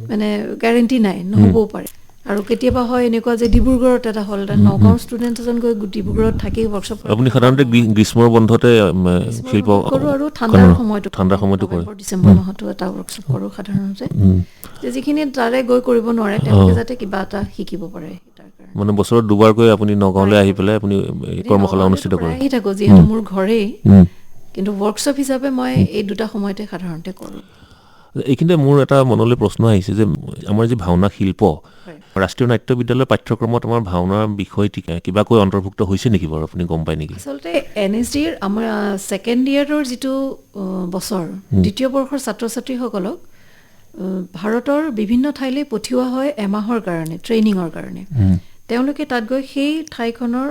মানে গ্যাৰেণ্টি নাই নহ'বও পাৰে আৰু কেতিয়াবা হয় এনেকুৱা যে ডিব্ৰুগড়ত এটা হ'ল নগাঁৱৰ ষ্টুডেণ্ট এজন গৈ ডিব্ৰুগড়ত থাকি ৱৰ্কশ্বপ আপুনি সাধাৰণতে গ্ৰীষ্মৰ বন্ধতে শিল্প কৰোঁ আৰু ঠাণ্ডাৰ সময়তো কৰে ডিচেম্বৰ মাহতো এটা ৱৰ্কশ্বপ কৰোঁ সাধাৰণতে যে যিখিনি তাৰে গৈ কৰিব নোৱাৰে তেওঁলোকে যাতে কিবা এটা শিকিব পাৰে তাৰ কাৰণে মানে বছৰত দুবাৰকৈ আপুনি নগাঁৱলৈ আহি পেলাই আপুনি কৰ্মশালা অনুষ্ঠিত কৰে আহি থাকোঁ যিহেতু মোৰ ঘৰেই কিন্তু ৱৰ্কশ্বপ হিচাপে মই এই দুটা সময়তে সাধাৰণতে কৰোঁ এইখিনিতে মোৰ এটা মনলৈ প্ৰশ্ন আহিছে যে আমাৰ যি ভাওনা শিল্প ৰাষ্ট্ৰীয় নাট্য বিদ্যালয়ৰ পাঠ্যক্ৰমত আমাৰ ভাওনাৰ বিষয়টি কিবাকৈ অন্তৰ্ভুক্ত হৈছে নেকি বাৰু আপুনি গম পায় নেকি আচলতে NSDৰ আমাৰ ছেকেণ্ড ইয়াৰৰ যিটো বছৰ দ্বিতীয় বৰ্ষৰ ছাত্ৰ ছাত্ৰীসকলক ভাৰতৰ বিভিন্ন ঠাইলৈ পঠিওৱা হয় এমাহৰ কাৰণে ট্ৰেইনিঙৰ কাৰণে তেওঁলোকে তাত গৈ সেই ঠাইখনৰ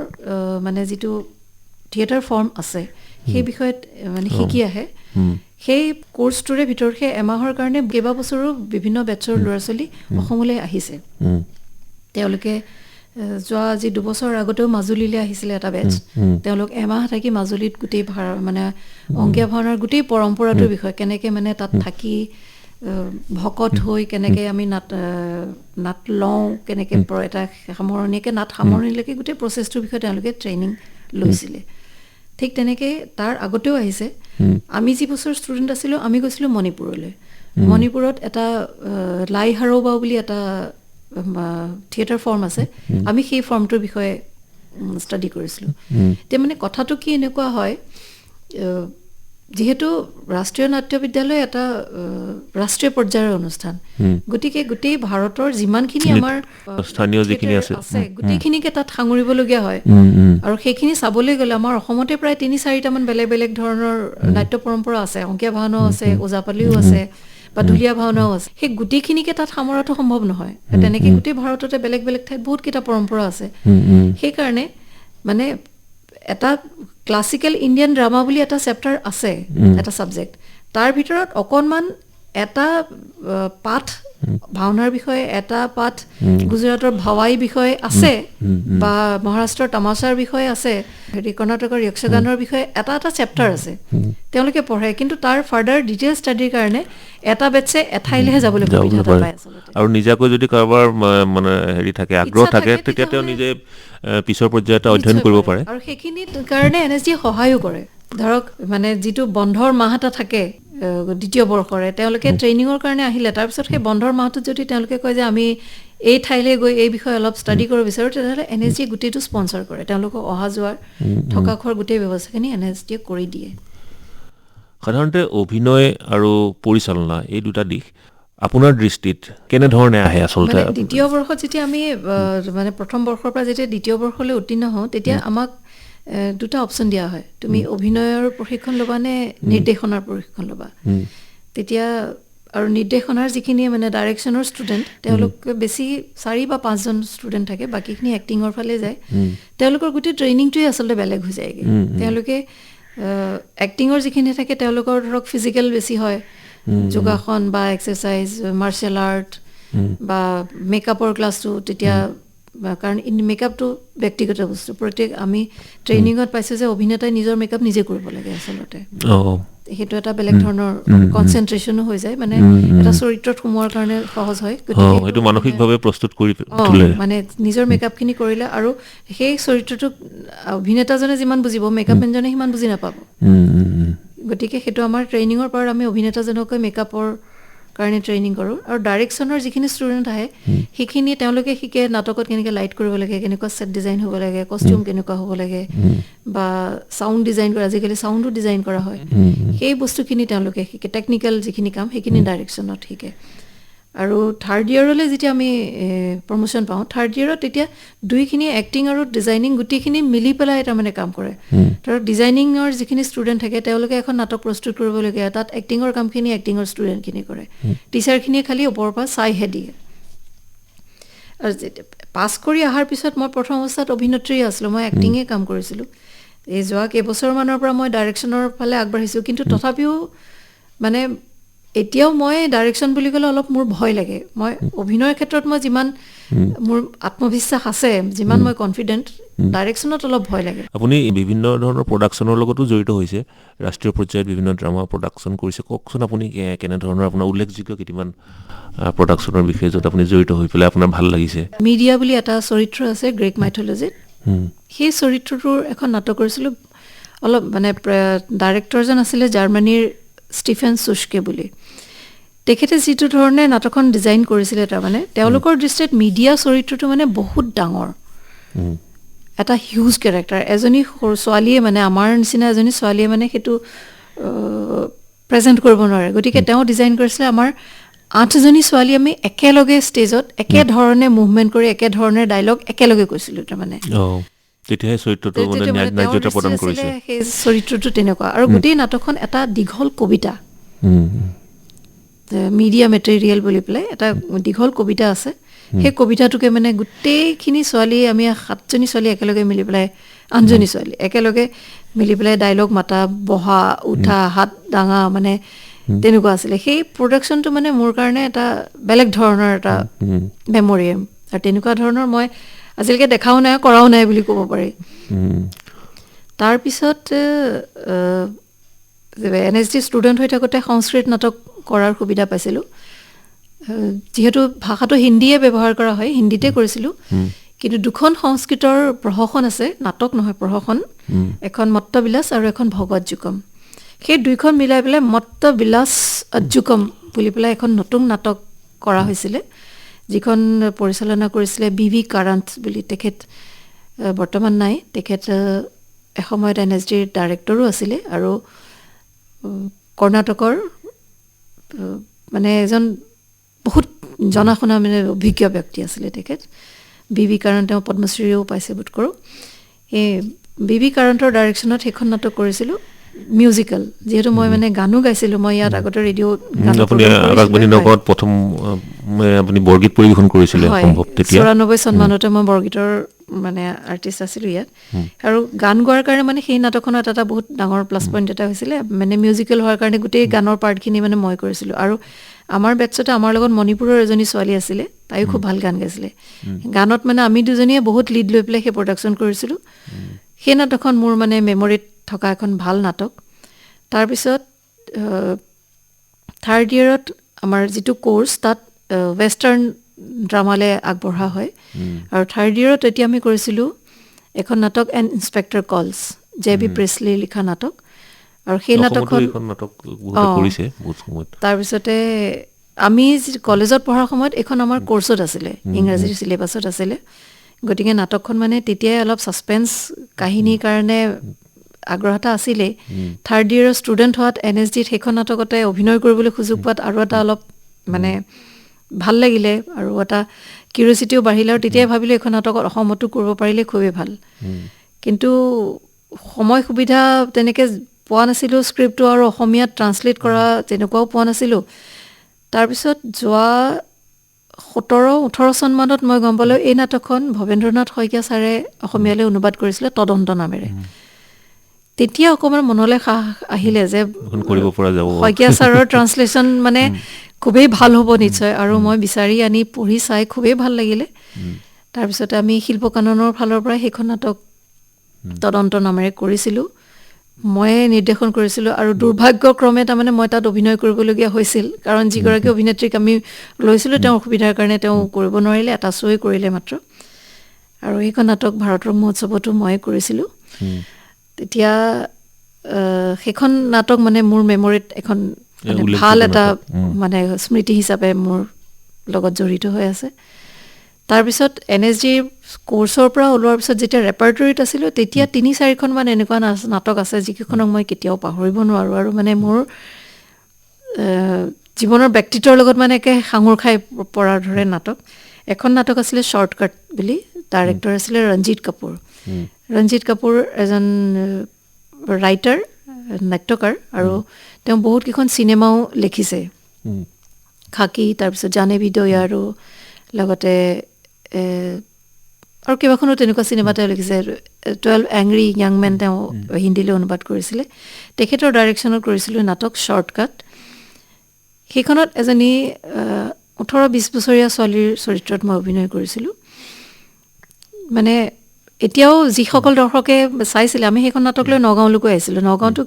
মানে যিটো থিয়েটাৰ ফৰ্ম আছে সেই বিষয়ত মানে শিকি আহে সেই কোৰ্চটোৰে ভিতৰত সেই এমাহৰ কাৰণে কেইবাবছৰো বিভিন্ন বেটছৰ ল'ৰা ছোৱালী অসমলৈ আহিছে তেওঁলোকে যোৱা আজি 2 বছৰ আগতেও মাজুলীলৈ আহিছিলে এটা বেটছ তেওঁলোক এমাহ থাকি মাজুলীত গোটেই মানে অংকীয়া ভাওনাৰ গোটেই পৰম্পৰাটোৰ বিষয়ে কেনেকৈ মানে তাত থাকি ভকত হৈ কেনেকৈ আমি নাট লওঁ কেনেকৈ এটা সামৰণিকৈ নাট সামৰণিলৈকে গোটেই প্ৰচেছটোৰ বিষয়ে তেওঁলোকে ট্ৰেইনিং লৈছিলে ঠিক তেনেকৈ তাৰ আগতেও আহিছে আমি যি বছৰ ষ্টুডেণ্ট আছিলোঁ আমি গৈছিলোঁ মণিপুৰলৈ মণিপুৰত এটা লাই হাৰৌবাও বুলি এটা থিয়েটাৰ ফৰ্ম আছে আমি সেই ফৰ্মটোৰ বিষয়ে ষ্টাডি কৰিছিলোঁ এতিয়া মানে কথাটো কি এনেকুৱা হয় যিহেতু ৰাষ্ট্ৰীয় নাট্য বিদ্যালয় এটা ৰাষ্ট্ৰীয় পৰ্যায়ৰ অনুষ্ঠান গতিকে গোটেই ভাৰতৰ যিমানখিনি আমাৰ স্থানীয় যিখিনি আছে গোটেইখিনিকে তাত সাঙুৰিবলগীয়া হয় আৰু সেইখিনি চাবলৈ গ'লে আমাৰ অসমতে প্ৰায় 3-4টামান বেলেগ বেলেগ ধৰণৰ নাট্য পৰম্পৰা আছে অংকীয়া ভাওনাও আছে ওজাপালিও আছে বা ঢুলীয়া ভাওনাও আছে সেই গোটেইখিনিকে তাত সামৰাটো সম্ভৱ নহয় তেনেকৈ গোটেই ভাৰততে বেলেগ বেলেগ ঠাইত বহুতকেইটা পৰম্পৰা আছে সেইকাৰণে মানে এটা ক্লাছিকেল ইণ্ডিয়ান ড্ৰামা বুলি এটা চেপ্টাৰ আছে এটা ছাবজেক্ট তাৰ ভিতৰত অকণমান এটা পাঠ ভাওনাৰ বিষয়ে এটা পাঠ গুজৰাটৰ ভাৱাই বিষয়ে আছে বা মহাৰাষ্ট্ৰৰ তামাছাৰ বিষয়ে আছে কৰ্ণাটকৰ যক্ষগানৰ বিষয়ে এটা চেপ্টাৰ আছে তেওঁলোকে পঢ়ে কিন্তু তাৰ ফাৰ্ডাৰ ডিটেইল ষ্টাডিৰ কাৰণে এটা বেটছে এঠাইলৈহে যাবলৈ সুবিধা পায় আৰু নিজাকৈ যদি কাৰোবাৰ মানে হেৰি থাকে আগ্ৰহ থাকে তেতিয়া তেওঁ নিজে পিছৰ পৰ্যায়ত অধ্যয়ন কৰিব পাৰে আৰু সেইখিনি কাৰণে NSDয়ে সহায়ো কৰে ধৰক মানে যিটো বন্ধৰ মাহ এটা থাকে দ্বিতীয় বৰ্ষৰে তেওঁলোকে ট্ৰেইনিঙৰ কাৰণে আহিলে তাৰপিছত সেই বন্ধৰ মাহটোত যদি তেওঁলোকে কয় যে আমি এই ঠাইলৈ গৈ এই বিষয়ে অলপ ষ্টাডি কৰিব বিচাৰোঁ তেতিয়াহ'লে NSDয়ে গোটেইটো স্পনচাৰ কৰে তেওঁলোকক অহা যোৱাৰ থকা খোৱাৰ গোটেই ব্যৱস্থাখিনি NSDয়ে কৰি দিয়ে সাধাৰণতে অভিনয় আৰু পৰিচালনা এই দুটা দিশ আপোনাৰ দৃষ্টিত কেনেধৰণে আহে আচলতে মানে দ্বিতীয় বৰ্ষত যেতিয়া আমি মানে প্ৰথম বৰ্ষৰ পৰা যেতিয়া দ্বিতীয় বৰ্ষলৈ উত্তীৰ্ণ হওঁ তেতিয়া আমাক দুটা অপশ্যন দিয়া হয় তুমি অভিনয়ৰ প্ৰশিক্ষণ ল'বা নে নিৰ্দেশনাৰ প্ৰশিক্ষণ ল'বা তেতিয়া আৰু নিৰ্দেশনাৰ যিখিনি মানে ডাইৰেকশ্যনৰ ষ্টুডেণ্ট তেওঁলোকে বেছি 4 বা 5 জন ষ্টুডেণ্ট থাকে বাকীখিনি এক্টিঙৰ ফালে যায় তেওঁলোকৰ গোটেই ট্ৰেইনিংটোৱে আচলতে বেলেগ হৈ যায়গৈ তেওঁলোকে এক্টিঙৰ যিখিনি থাকে তেওঁলোকৰ ধৰক ফিজিকেল বেছি হয় যোগাসন বা এক্সাৰচাইজ মাৰ্চিয়েল আৰ্ট বা মেকআপৰ ক্লাছটো তেতিয়া কাৰণ মেকআপটো ব্যক্তিগত বস্তু প্ৰত্যেক আমি ট্ৰেইনিঙত পাইছোঁ যে অভিনেতাই নিজৰ মেকআপ নিজে কৰিব লাগে আচলতে সেইটো এটা বেলেগ ধৰণৰ কনচেনট্ৰেশ্যনো হৈ যায় মানে এটা চৰিত্ৰত সোমোৱাৰ কাৰণে সহজ হয় গতিকে মানসিকভাৱে প্ৰস্তুত কৰি তোলে মানে নিজৰ মেকআপখিনি কৰিলে আৰু সেই চৰিত্ৰটোক অভিনেতাজনে যিমান বুজিব মেকআপমেনজনে সিমান বুজি নাপাব গতিকে সেইটো আমাৰ ট্ৰেইনিঙৰ পৰা আমি অভিনেতাজনকে মেকআপৰ কাৰণে ট্ৰেইনিং কৰোঁ আৰু ডাইৰেকশ্যনৰ যিখিনি ষ্টুডেণ্ট আহে সেইখিনি তেওঁলোকে শিকে নাটকত কেনেকৈ লাইট কৰিব লাগে কেনেকুৱা ছেট ডিজাইন হ'ব লাগে কষ্টিউম কেনেকুৱা হ'ব লাগে বা চাউণ্ড ডিজাইন কৰে আজিকালি চাউণ্ডো ডিজাইন কৰা হয় সেই বস্তুখিনি তেওঁলোকে শিকে টেকনিকেল যিখিনি কাম সেইখিনি ডাইৰেকশ্যনত শিকে আৰু থাৰ্ড ইয়েৰলৈ যেতিয়া আমি প্ৰমোশ্যন পাওঁ থাৰ্ড ইয়েৰত তেতিয়া দুইখিনি এক্টিং আৰু ডিজাইনিং গোটেইখিনি মিলি পেলাই তাৰমানে কাম কৰে ধৰক ডিজাইনিঙৰ যিখিনি ষ্টুডেণ্ট থাকে তেওঁলোকে এখন নাটক প্ৰস্তুত কৰিবলগীয়া তাত এক্টিঙৰ কামখিনি এক্টিঙৰ ষ্টুডেণ্টখিনি কৰে টিচাৰখিনিয়ে খালি ওপৰৰ পৰা চাইহে দিয়ে আৰু পাছ কৰি অহাৰ পিছত মই প্ৰথম অৱস্থাত অভিনেত্ৰী আছিলোঁ মই এক্টিঙে কাম কৰিছিলোঁ এই যোৱা কেইবছৰমানৰ পৰা মই ডাইৰেকশ্যনৰ ফালে আগবাঢ়িছোঁ কিন্তু তথাপিও মানে এতিয়াও মই ডাইৰেকশ্যন বুলি ক'লে অলপ মোৰ ভয় লাগে মই অভিনয়ৰ ক্ষেত্ৰত মই যিমান মোৰ আত্মবিশ্বাস আছে যিমান মই কনফিডেণ্ট ডাইৰেকশ্যনত অলপ ভয় লাগে আপুনি বিভিন্ন ধৰণৰ প্ৰডাকশ্যনৰ লগতো জড়িত হৈছে ৰাষ্ট্ৰীয় পৰ্যায়ত বিভিন্ন ড্ৰামা প্ৰডাকশ্যন কৰিছে কওকচোন আপুনি কেনেধৰণৰ আপোনাৰ উল্লেখযোগ্য কেইটামান প্ৰডাকশ্যনৰ বিষয়ে য'ত আপুনি জড়িত হৈ পেলাই আপোনাৰ ভাল লাগিছে মিডিয়া বুলি এটা চৰিত্ৰ আছে গ্ৰীক মাইথলজিত সেই চৰিত্ৰটোৰ এখন নাটক কৰিছিলোঁ অলপ মানে ডাইৰেক্টৰজন আছিলে জাৰ্মানীৰ ষ্টিফেন চুস্কে বুলি তেখেতে যিটো ধৰণে নাটকখন ডিজাইন কৰিছিলে তাৰমানে তেওঁলোকৰ দৃষ্টিত মিডিয়া চৰিত্ৰটো মানে বহুত ডাঙৰ এটা হিউজ কেৰেক্টাৰ এজনী সৰু ছোৱালীয়ে মানে আমাৰ নিচিনা এজনী ছোৱালীয়ে মানে সেইটো প্ৰেজেণ্ট কৰিব নোৱাৰে গতিকে তেওঁ ডিজাইন কৰিছিলে আমাৰ 8জনী ছোৱালী আমি একেলগে ষ্টেজত একেধৰণে মুভমেণ্ট কৰি একেধৰণে ডাইলগ একেলগে কৈছিলোঁ তাৰমানে তেতিয়াহে চৰিত্ৰটো মানে ন্যায়তা প্ৰদান কৰিছে সেই চৰিত্ৰটো তেনেকুৱা আৰু গোটেই নাটকখন এটা দীঘল কবিতা মিডিয়া মেটেৰিয়েল বুলি পেলাই এটা দীঘল কবিতা আছে সেই কবিতাটোকে মানে গোটেইখিনি ছোৱালী আমি 7জনী ছোৱালী একেলগে মিলি পেলাই 8জনী ছোৱালী একেলগে মিলি পেলাই ডাইলগ মাতা বহা উঠা হাত দাঙা মানে তেনেকুৱা আছিলে সেই প্ৰডাকশ্যনটো মানে মোৰ কাৰণে এটা বেলেগ ধৰণৰ এটা মেমৰি আৰু তেনেকুৱা ধৰণৰ মই আজিলৈকে দেখাও নাই কৰাও নাই বুলি ক'ব পাৰি তাৰপিছত NSD ষ্টুডেণ্ট হৈ থাকোঁতে সংস্কৃত নাটক কৰাৰ সুবিধা পাইছিলোঁ যিহেতু ভাষাটো হিন্দীয়ে ব্যৱহাৰ কৰা হয় হিন্দীতে কৰিছিলোঁ কিন্তু দুখন সংস্কৃতৰ প্ৰহসন আছে নাটক নহয় প্ৰহসন এখন মত্তবিলাস আৰু এখন ভগৱত যুকম সেই দুইখন মিলাই পেলাই মত্তবিলাস অযুকম বুলি পেলাই এখন নতুন নাটক কৰা হৈছিলে যিখন পৰিচালনা কৰিছিলে BV কাৰান্ত বুলি তেখেত বৰ্তমান নাই তেখেত এসময়ত NSDৰ ডাইৰেক্টৰো আছিলে আৰু কৰ্ণাটকৰ মানে এজন বহুত জনা শুনা মানে অভিজ্ঞ ব্যক্তি আছিলে তেখেত BV কাৰান্ত তেওঁ পদ্মশ্ৰীও পাইছে বোধ কৰোঁ এই BV কাৰান্তৰ ডাইৰেকশ্যনত সেইখন নাটক কৰিছিলোঁ মিউজিকেল যিহেতু মই মানে গানো গাইছিলোঁ মই ইয়াত আগতে ৰেডিঅ'ত আপুনি আকাশবাণী নগৰত প্ৰথম আপুনি বৰগীত পৰিৱেশন কৰিছিলে সম্ভৱ তেতিয়া 94 চনমানতে মই বৰগীতৰ মানে আৰ্টিষ্ট আছিলোঁ ইয়াত আৰু গান গোৱাৰ কাৰণে মানে সেই নাটকখনত এটা বহুত ডাঙৰ প্লাছ পইণ্ট এটা হৈছিলে মানে মিউজিকেল হোৱাৰ কাৰণে গোটেই গানৰ পাৰ্টখিনি মানে মই কৰিছিলোঁ আৰু আমাৰ বেটছতে আমাৰ লগত মণিপুৰৰ এজনী ছোৱালী আছিলে তাইও খুব ভাল গান গাইছিলে গানত মানে আমি দুজনীয়ে বহুত লিড লৈ পেলাই সেই প্ৰডাকশ্যন কৰিছিলোঁ সেই নাটকখন মোৰ মানে মেমৰিত থকা এখন ভাল নাটক তাৰপিছত থাৰ্ড ইয়েৰত আমাৰ যিটো কোৰ্চ তাত ৱেষ্টাৰ্ণ ড্ৰামালৈ আগবঢ়া হয় আৰু থাৰ্ড ইয়েৰত এতিয়া আমি কৰিছিলোঁ এখন নাটক এন ইন্সপেক্টৰ কলছ JB প্ৰেছলিৰ লিখা নাটক আৰু সেই নাটকখন তাৰপিছতে আমি কলেজত পঢ়াৰ সময়ত এইখন আমাৰ কোৰ্চত আছিলে ইংৰাজীৰ চিলেবাছত আছিলে গতিকে নাটকখন মানে তেতিয়াই অলপ ছাছপেন্স কাহিনীৰ কাৰণে আগ্ৰহ এটা আছিলে থাৰ্ড ইয়েৰৰ ষ্টুডেণ্ট হোৱাত NSDত সেইখন নাটকতে অভিনয় কৰিবলৈ সুযোগ পোৱাত আৰু এটা অলপ মানে ভাল লাগিলে আৰু এটা কিউৰিঅচিটিও বাঢ়িলে আৰু তেতিয়াই ভাবিলোঁ এখন নাটকত অসমতো কৰিব পাৰিলে খুবেই ভাল কিন্তু সময় সুবিধা তেনেকৈ পোৱা নাছিলোঁ স্ক্ৰিপ্টটো আৰু অসমীয়াত ট্ৰান্সলেট কৰা তেনেকুৱাও পোৱা নাছিলোঁ তাৰপিছত যোৱা 17-18 চনমানত মই গম পালোঁ এই নাটকখন ভৱেন্দ্ৰনাথ শইকীয়া ছাৰে অসমীয়ালৈ অনুবাদ কৰিছিলে তদন্ত নামেৰে তেতিয়া অকণমান মনলৈ সাহ আহিলে যে কৰিব পৰা যাব শইকীয়া ছাৰৰ ট্ৰান্সলেশ্যন মানে খুবেই ভাল হ'ব নিশ্চয় আৰু মই বিচাৰি আনি পঢ়ি চাই খুবেই ভাল লাগিলে তাৰপিছতে আমি শিল্পকাননৰ ফালৰ পৰা সেইখন নাটক তদন্ত নামেৰে কৰিছিলোঁ মই নিৰ্দেশন কৰিছিলোঁ আৰু দুৰ্ভাগ্যক্ৰমে তাৰমানে মই তাত অভিনয় কৰিবলগীয়া হৈছিল কাৰণ যিগৰাকী অভিনেত্ৰীক আমি লৈছিলোঁ তেওঁৰ অসুবিধাৰ কাৰণে তেওঁ কৰিব নোৱাৰিলে এটা শ্ব'ই কৰিলে মাত্ৰ আৰু সেইখন নাটক ভাৰতৰ মহোৎসৱতো মই কৰিছিলোঁ তেতিয়া সেইখন নাটক মানে মোৰ মেমৰিত এখন ভাল এটা মানে স্মৃতি হিচাপে মোৰ লগত জড়িত হৈ আছে তাৰপিছত NSG কোৰ্চৰ পৰা ওলোৱাৰ পিছত যেতিয়া ৰেপাৰ্টৰীত আছিলোঁ তেতিয়া 3-4খনমান এনেকুৱা নাটক আছে যিকেইখনক মই কেতিয়াও পাহৰিব নোৱাৰোঁ আৰু মানে মোৰ জীৱনৰ ব্যক্তিত্বৰ লগত মানে একে সাঙুৰ খাই পৰাৰ দৰে নাটক এখন নাটক আছিলে শ্বৰ্টকাট বুলি ডাইৰেক্টৰ আছিলে ৰঞ্জিত কাপুৰ ৰঞ্জিত কাপুৰ এজন ৰাইটাৰ নাট্যকাৰ আৰু তেওঁ বহুত কেইখন চিনেমাও লিখিছে খাকি তাৰপিছত জানে বিদয়া আৰু লগতে আৰু কেইবাখনো তেনেকুৱা চিনেমা তেওঁ লিখিছে 12 এংগ্ৰি য়াং মেন তেওঁ হিন্দীলৈ অনুবাদ কৰিছিলে তেখেতৰ ডাইৰেকশ্যনত কৰিছিলোঁ নাটক শ্বৰ্টকাট সেইখনত এজনী 18-20 বছৰীয়া ছোৱালীৰ চৰিত্ৰত মই অভিনয় কৰিছিলোঁ মানে এতিয়াও যিসকল দৰ্শকে চাইছিলে আমি সেইখন নাটক লৈ নগাঁৱলৈকে আহিছিলোঁ নগাঁৱতো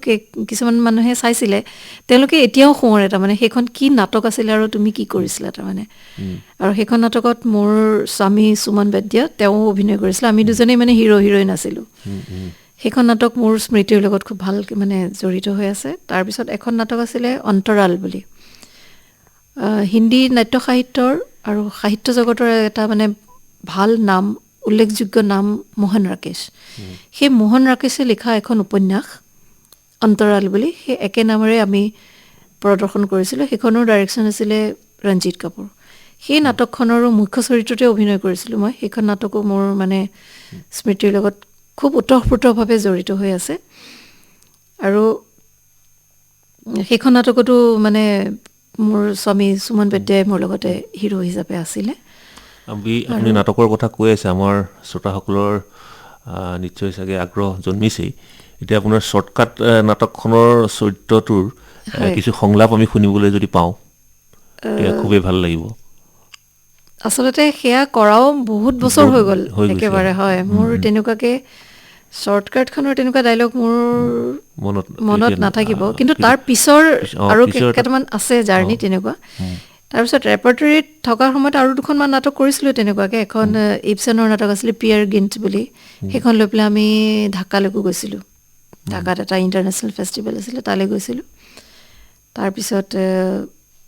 কিছুমান মানুহে চাইছিলে তেওঁলোকে এতিয়াও সোঁৱৰে তাৰমানে সেইখন কি নাটক আছিলে আৰু তুমি কি কৰিছিলা তাৰমানে আৰু সেইখন নাটকত মোৰ স্বামী সুমন বেদ্য তেওঁ অভিনয় কৰিছিলে আমি দুজনেই মানে হিৰো হিৰইন আছিলোঁ সেইখন নাটক মোৰ স্মৃতিৰ লগত খুব ভালকৈ মানে জড়িত হৈ আছে তাৰপিছত এখন নাটক আছিলে অন্তৰাল বুলি হিন্দী নাট্য সাহিত্যৰ আৰু সাহিত্য জগতৰ এটা মানে ভাল নাম উল্লেখযোগ্য নাম মোহন ৰাকেশ সেই মোহন ৰাকেশে লিখা এখন উপন্যাস অন্তৰাল বুলি সেই একে নামেৰে আমি প্ৰদৰ্শন কৰিছিলোঁ সেইখনৰ ডাইৰেকশ্যন আছিলে ৰঞ্জিত কাপুৰ সেই নাটকখনৰো মুখ্য চৰিত্ৰতে অভিনয় কৰিছিলোঁ মই সেইখন নাটকো মোৰ মানে স্মৃতিৰ লগত খুব ওতঃপ্ৰোতভাৱে জড়িত হৈ আছে আৰু সেইখন নাটকতো মানে মোৰ স্বামী সুমন বেদ্যাই মোৰ লগতে হিৰো হিচাপে আছিলে আপুনি নাটকৰ কথা কৈ আছে আমাৰ শ্ৰোতাসকলৰ নিশ্চয় চাগে আগ্ৰহ জন্মিছেই এতিয়া আপোনাৰ শ্বৰ্টকাট নাটকখনৰ চৰিত্ৰটোৰ কিছু সংলাপ আমি শুনিবলৈ যদি পাওঁ তেতিয়া খুবেই ভাল লাগিব আচলতে সেয়া কৰাও বহুত বছৰ হৈ গ'ল একেবাৰে হয় মোৰ তেনেকুৱাকৈ শ্বৰ্টকাটখনৰ তেনেকুৱা ডাইলগ মোৰ মনত নাথাকিব কিন্তু তাৰ পিছৰ আৰু কেইটামান আছে জাৰ্ণি তেনেকুৱা তাৰপিছত ৰেপাৰ্টৰীত থকাৰ সময়ত আৰু দুখনমান নাটক কৰিছিলোঁ তেনেকুৱাকৈ এখন ইবছেনৰ নাটক আছিলে পিয়েৰ গিণ্ট বুলি সেইখন লৈ পেলাই আমি ঢাকালৈকো গৈছিলোঁ ঢাকাত এটা ইণ্টাৰনেশ্যনেল ফেষ্টিভেল আছিলে তালৈ গৈছিলোঁ তাৰপিছত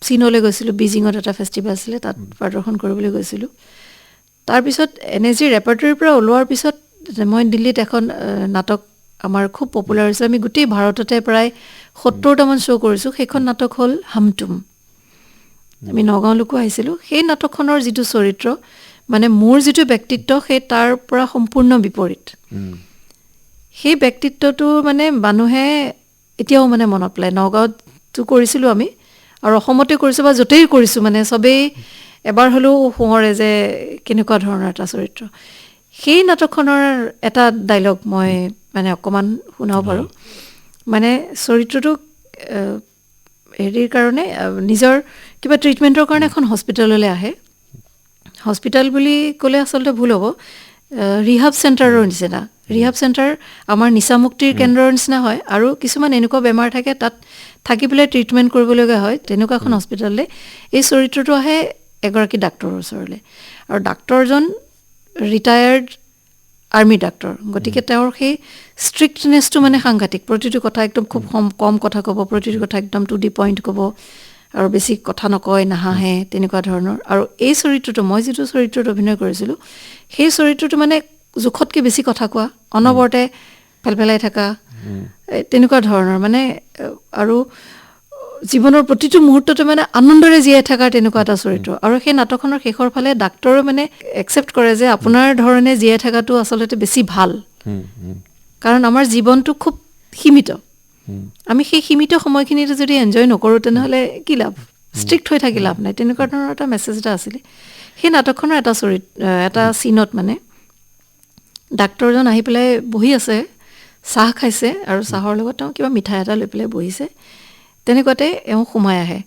চীনলৈ গৈছিলোঁ বেইজিঙত এটা ফেষ্টিভেল আছিলে তাত প্ৰদৰ্শন কৰিবলৈ গৈছিলোঁ তাৰপিছত NSG ৰেপাৰ্টৰীৰ পৰা ওলোৱাৰ পিছত মই দিল্লীত এখন নাটক আমাৰ খুব পপুলাৰ হৈছিলে আমি গোটেই ভাৰততে প্ৰায় 70টামান শ্ব' কৰিছোঁ সেইখন নাটক হ'ল হামটুম আমি নগাঁৱলৈকো আহিছিলোঁ সেই নাটকখনৰ যিটো চৰিত্ৰ মানে মোৰ যিটো ব্যক্তিত্ব সেই তাৰ পৰা সম্পূৰ্ণ বিপৰীত সেই ব্যক্তিত্বটো মানে মানুহে এতিয়াও মানে মনত পেলায় নগাঁৱতো কৰিছিলোঁ আমি আৰু অসমতে কৰিছোঁ বা য'তেই কৰিছোঁ মানে চবেই এবাৰ হ'লেও সোঁৱৰে যে কেনেকুৱা ধৰণৰ এটা চৰিত্ৰ সেই নাটকখনৰ এটা ডাইলগ মই মানে অকণমান শুনাব পাৰোঁ মানে চৰিত্ৰটো হেৰিৰ কাৰণে নিজৰ কিবা ট্ৰিটমেণ্টৰ কাৰণে এখন হস্পিটেললৈ আহে হস্পিটেল বুলি ক'লে আচলতে ভুল হ'ব ৰিহাব চেণ্টাৰৰ নিচিনা ৰিহাব চেণ্টাৰ আমাৰ নিচামুক্তিৰ কেন্দ্ৰৰ নিচিনা হয় আৰু কিছুমান এনেকুৱা বেমাৰ থাকে তাত থাকি পেলাই ট্ৰিটমেণ্ট কৰিবলগীয়া হয় তেনেকুৱা এখন হস্পিটেললৈ এই চৰিত্ৰটো আহে এগৰাকী ডাক্তৰৰ ওচৰলৈ আৰু ডাক্তৰজন ৰিটায়াৰ্ড আৰ্মি ডাক্তৰ গতিকে তেওঁৰ সেই ষ্ট্ৰিক্টনেছটো মানে সাংঘাতিক প্ৰতিটো কথা একদম খুব কম কথা ক'ব প্ৰতিটো কথা একদম টু দি পইণ্ট ক'ব আৰু বেছি কথা নকয় নাহাঁহে তেনেকুৱা ধৰণৰ আৰু এই চৰিত্ৰটো মই যিটো চৰিত্ৰত অভিনয় কৰিছিলোঁ সেই চৰিত্ৰটো মানে জোখতকৈ বেছি কথা কোৱা অনবৰতে পেলপেলাই থকা তেনেকুৱা ধৰণৰ মানে আৰু জীৱনৰ প্ৰতিটো মুহূৰ্ততে মানে আনন্দৰে জীয়াই থকাৰ তেনেকুৱা এটা চৰিত্ৰ আৰু সেই নাটকখনৰ শেষৰ ফালে ডাক্তৰে মানে একচেপ্ট কৰে যে আপোনাৰ ধৰণে জীয়াই থকাটো আচলতে বেছি ভাল কাৰণ আমাৰ জীৱনটো খুব সীমিত আমি সেই সীমিত সময়খিনিতে যদি এনজয় নকৰোঁ তেনেহ'লে কি লাভ ষ্ট্ৰিক্ট হৈ থাকি লাভ নাই তেনেকুৱা ধৰণৰ এটা মেছেজ এটা আছিলে সেই নাটকখনৰ এটা চিনত মানে ডাক্তৰজন আহি পেলাই বহি আছে চাহ খাইছে আৰু চাহৰ লগত তেওঁ কিবা মিঠাই এটা লৈ পেলাই বহিছে তেনেকুৱাতে এওঁ সোমাই আহে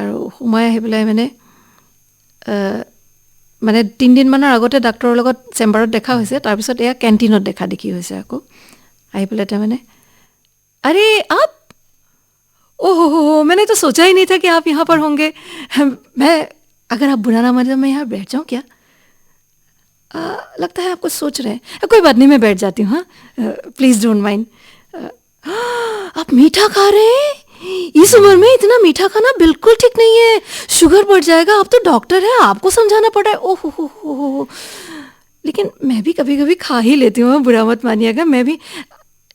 আৰু সোমাই আহি পেলাই মানে 3 দিনমানৰ আগতে ডাক্তৰৰ লগত চেম্বাৰত দেখা হৈছে তাৰপিছত এয়া কেণ্টিনত দেখা দেখি হৈছে আকৌ আহি পেলাই তেওঁ মানে अरे आप ओहो हो मैंने तो सोचा ही नहीं था कि आप यहाँ पर होंगे मैं अगर आप बुरा ना माने तो मैं यहाँ बैठ जाऊँ क्या लगता है आप कुछ सोच रहे हैं कोई बात नहीं मैं बैठ जाती हूँ हाँ प्लीज़ डोंट माइंड आप मीठा खा रहे हैं इस उम्र में इतना मीठा खाना बिल्कुल ठीक नहीं है शुगर बढ़ जाएगा आप तो डॉक्टर हैं आपको समझाना पड़ा है ओहो हो लेकिन मैं भी कभी कभी खा ही लेती हूँ बुरा मत मानिएगा मैं भी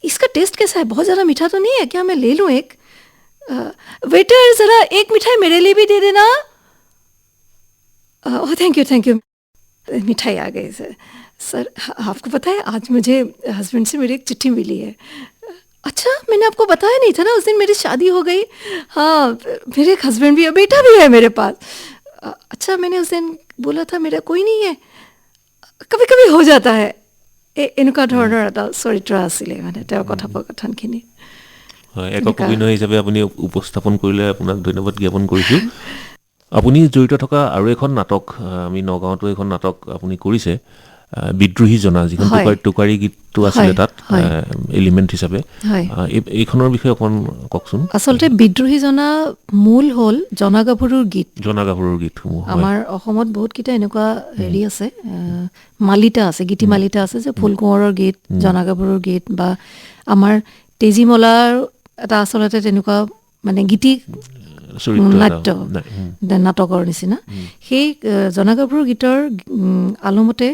इसका टेस्ट कैसा है बहुत ज़्यादा मीठा तो नहीं है क्या मैं ले लूँ एक वेटर ज़रा एक मिठाई मेरे लिए भी दे देना ओह थैंक यू मिठाई आ गई सर आपको पता है आज मुझे हस्बैंड से मेरी एक चिट्ठी मिली है अच्छा मैंने आपको बताया नहीं था ना उस दिन मेरी शादी हो गई हाँ मेरे एक हस्बैंड भी है बेटा भी है मेरे पास अच्छा मैंने उस दिन बोला था मेरा कोई नहीं है कभी कभी हो जाता है এনেকুৱা ধৰণৰ এটা চৰিত্ৰ আছিলে মানে তেওঁৰ কথোপকথনখিনি হয় একক অভিনয় হিচাপে আপুনি উপস্থাপন কৰিলে আপোনাক ধন্যবাদ জ্ঞাপন কৰিছোঁ আপুনি জড়িত থকা আৰু এখন নাটক আমি নগাঁৱতো এখন নাটক আপুনি কৰিছে বিদ্ৰোহী জনা যিখন টুকাৰী গীতটো আছিলে তাত এলিমেণ্ট হিচাপে এইখনৰ বিষয়ে অকণ কওকচোন আচলতে বিদ্ৰোহী জনা মূল হ'ল জনাগাভৰুৰ গীত আমাৰ অসমত বহুত কেইটা এনেকুৱা হেৰি আছে মালিতা আছে গীতি মালিতা আছে যে ফুল কোঁৱৰৰ গীত জনাগাভৰুৰ গীত বা আমাৰ তেজীমলাৰ এটা আচলতে তেনেকুৱা মানে গীতি নাট্য নাটকৰ নিচিনা সেই জনাগাভৰুৰ গীতৰ আলমতে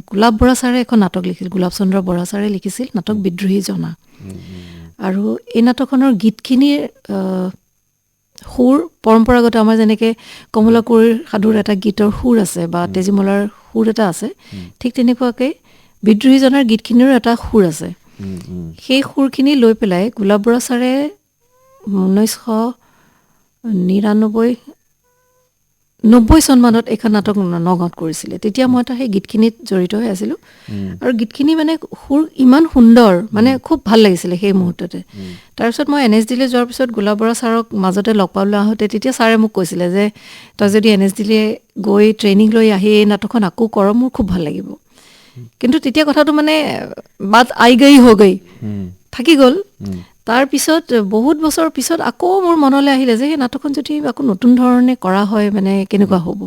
গোলাপ বৰা ছাৰে এখন নাটক লিখিছিল গোলাপ চন্দ্ৰ বৰা ছাৰে লিখিছিল নাটক বিদ্ৰোহী জনা আৰু এই নাটকখনৰ গীতখিনিৰ সুৰ পৰম্পৰাগত আমাৰ যেনেকৈ কমলা কুঁৱৰীৰ সাধুৰ এটা গীতৰ সুৰ আছে বা তেজীমলাৰ সুৰ এটা আছে ঠিক তেনেকুৱাকৈ বিদ্ৰোহী জনাৰ গীতখিনিৰো এটা সুৰ আছে সেই সুৰখিনি লৈ পেলাই গোলাপ বৰা ছাৰে 1990 চনমানত এখন নাটক নগাঁৱত কৰিছিলে তেতিয়া মই এটা সেই গীতখিনিত জড়িত হৈ আছিলোঁ আৰু গীতখিনি মানে সুৰ ইমান সুন্দৰ মানে খুব ভাল লাগিছিলে সেই মুহূৰ্ততে তাৰপিছত মই NSD লৈ যোৱাৰ পিছত গোলাপ বৰা ছাৰক মাজতে লগ পাবলৈ আহোঁতে তেতিয়া ছাৰে মোক কৈছিলে যে তই যদি NSD লৈ গৈ ট্ৰেইনিং লৈ আহি এই নাটকখন আকৌ কৰ মোৰ খুব ভাল লাগিব কিন্তু তেতিয়া কথাটো মানে বাট আই গই হৈ গই থাকি গ'ল তাৰপিছত বহুত বছৰ পিছত আকৌ মোৰ মনলৈ আহিলে যে সেই নাটকখন যদি আকৌ নতুন ধৰণে কৰা হয় মানে কেনেকুৱা হ'ব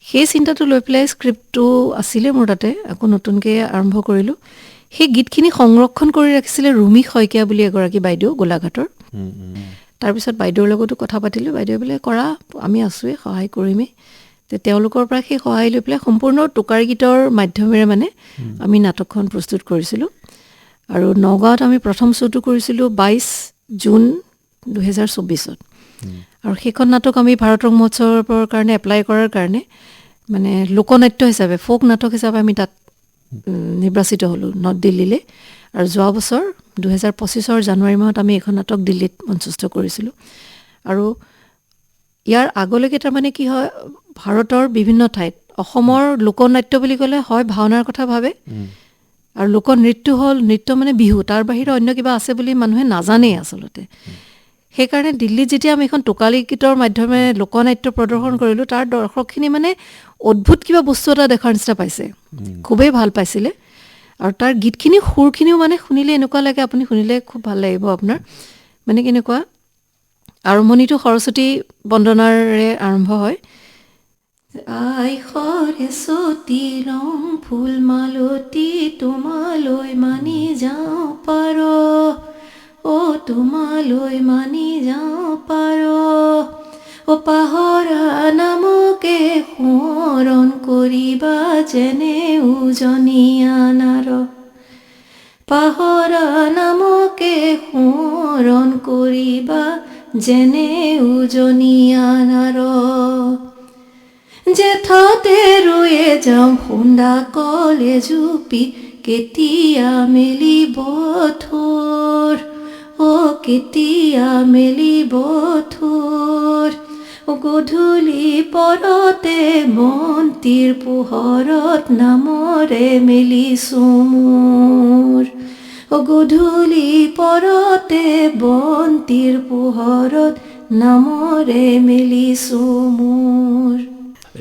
সেই চিন্তাটো লৈ পেলাই স্ক্ৰিপ্টটো আছিলে মোৰ তাতে আকৌ নতুনকৈ আৰম্ভ কৰিলোঁ সেই গীতখিনি সংৰক্ষণ কৰি ৰাখিছিলে ৰুমি শইকীয়া বুলি এগৰাকী বাইদেউ গোলাঘাটৰ তাৰপিছত বাইদেউৰ লগতো কথা পাতিলোঁ বাইদেৱে বোলে কৰা আমি আছোঁৱেই সহায় কৰিমেই তেওঁলোকৰ পৰা সেই সহায় লৈ পেলাই সম্পূৰ্ণ টোকাৰী গীতৰ মাধ্যমেৰে মানে আমি নাটকখন প্ৰস্তুত কৰিছিলোঁ আৰু নগাঁৱত আমি প্ৰথম শ্ব'টো কৰিছিলোঁ 22 জুন 2024ত আৰু সেইখন নাটক আমি ভাৰতৰ মহোৎসৱৰ কাৰণে এপ্লাই কৰাৰ কাৰণে মানে লোকনাট্য হিচাপে ফ'ক নাটক হিচাপে আমি তাত নিৰ্বাচিত হ'লোঁ নৰ্থ দিল্লীলৈ আৰু যোৱা বছৰ 2025 জানুৱাৰী মাহত আমি এইখন নাটক দিল্লীত মঞ্চস্থ কৰিছিলোঁ আৰু ইয়াৰ আগলৈকে তাৰমানে কি হয় ভাৰতৰ বিভিন্ন ঠাইত অসমৰ লোকনাট্য বুলি ক'লে হয় ভাওনাৰ কথা ভাবে আৰু লোকনৃত্য হ'ল নৃত্য মানে বিহু তাৰ বাহিৰে অন্য কিবা আছে বুলি মানুহে নাজানেই আচলতে সেইকাৰণে দিল্লীত যেতিয়া আমি এখন টোকালী গীতৰ মাধ্যমেৰে লোকনাট্য প্ৰদৰ্শন কৰিলোঁ তাৰ দৰ্শকখিনি মানে অদ্ভুত কিবা বস্তু এটা দেখাৰ নিচিনা পাইছে খুবেই ভাল পাইছিলে আৰু তাৰ গীতখিনি সুৰখিনিও মানে শুনিলে এনেকুৱা লাগে আপুনি শুনিলে খুব ভাল লাগিব আপোনাৰ মানে কেনেকুৱা আৰম্ভণিটো সৰস্বতী বন্দনাৰে আৰম্ভ হয় আই সৰস্বতী ৰং ফুল মালতী তোমালৈ মানি যাওঁ পাৰ তোমালৈ মানি যাওঁ পাৰ পাহৰা নামকে সোঁৱৰণ কৰিবা যেনে উজনি আনাৰ পাহৰা নামকে সোঁৱৰণ কৰিবা যেনে উজনিয়ানাৰ জেঠতে ৰৈ যাম খুন্দা কলে জুপি কেতিয়া মেলিব থোৰ কেতিয়া মেলিব থোৰ গধূলি পৰতে বন্তিৰ পোহৰত নামৰে মেলিছো মোৰ গধূলি পৰতে বন্তিৰ পোহৰত নামৰে মেলিছো মোৰ।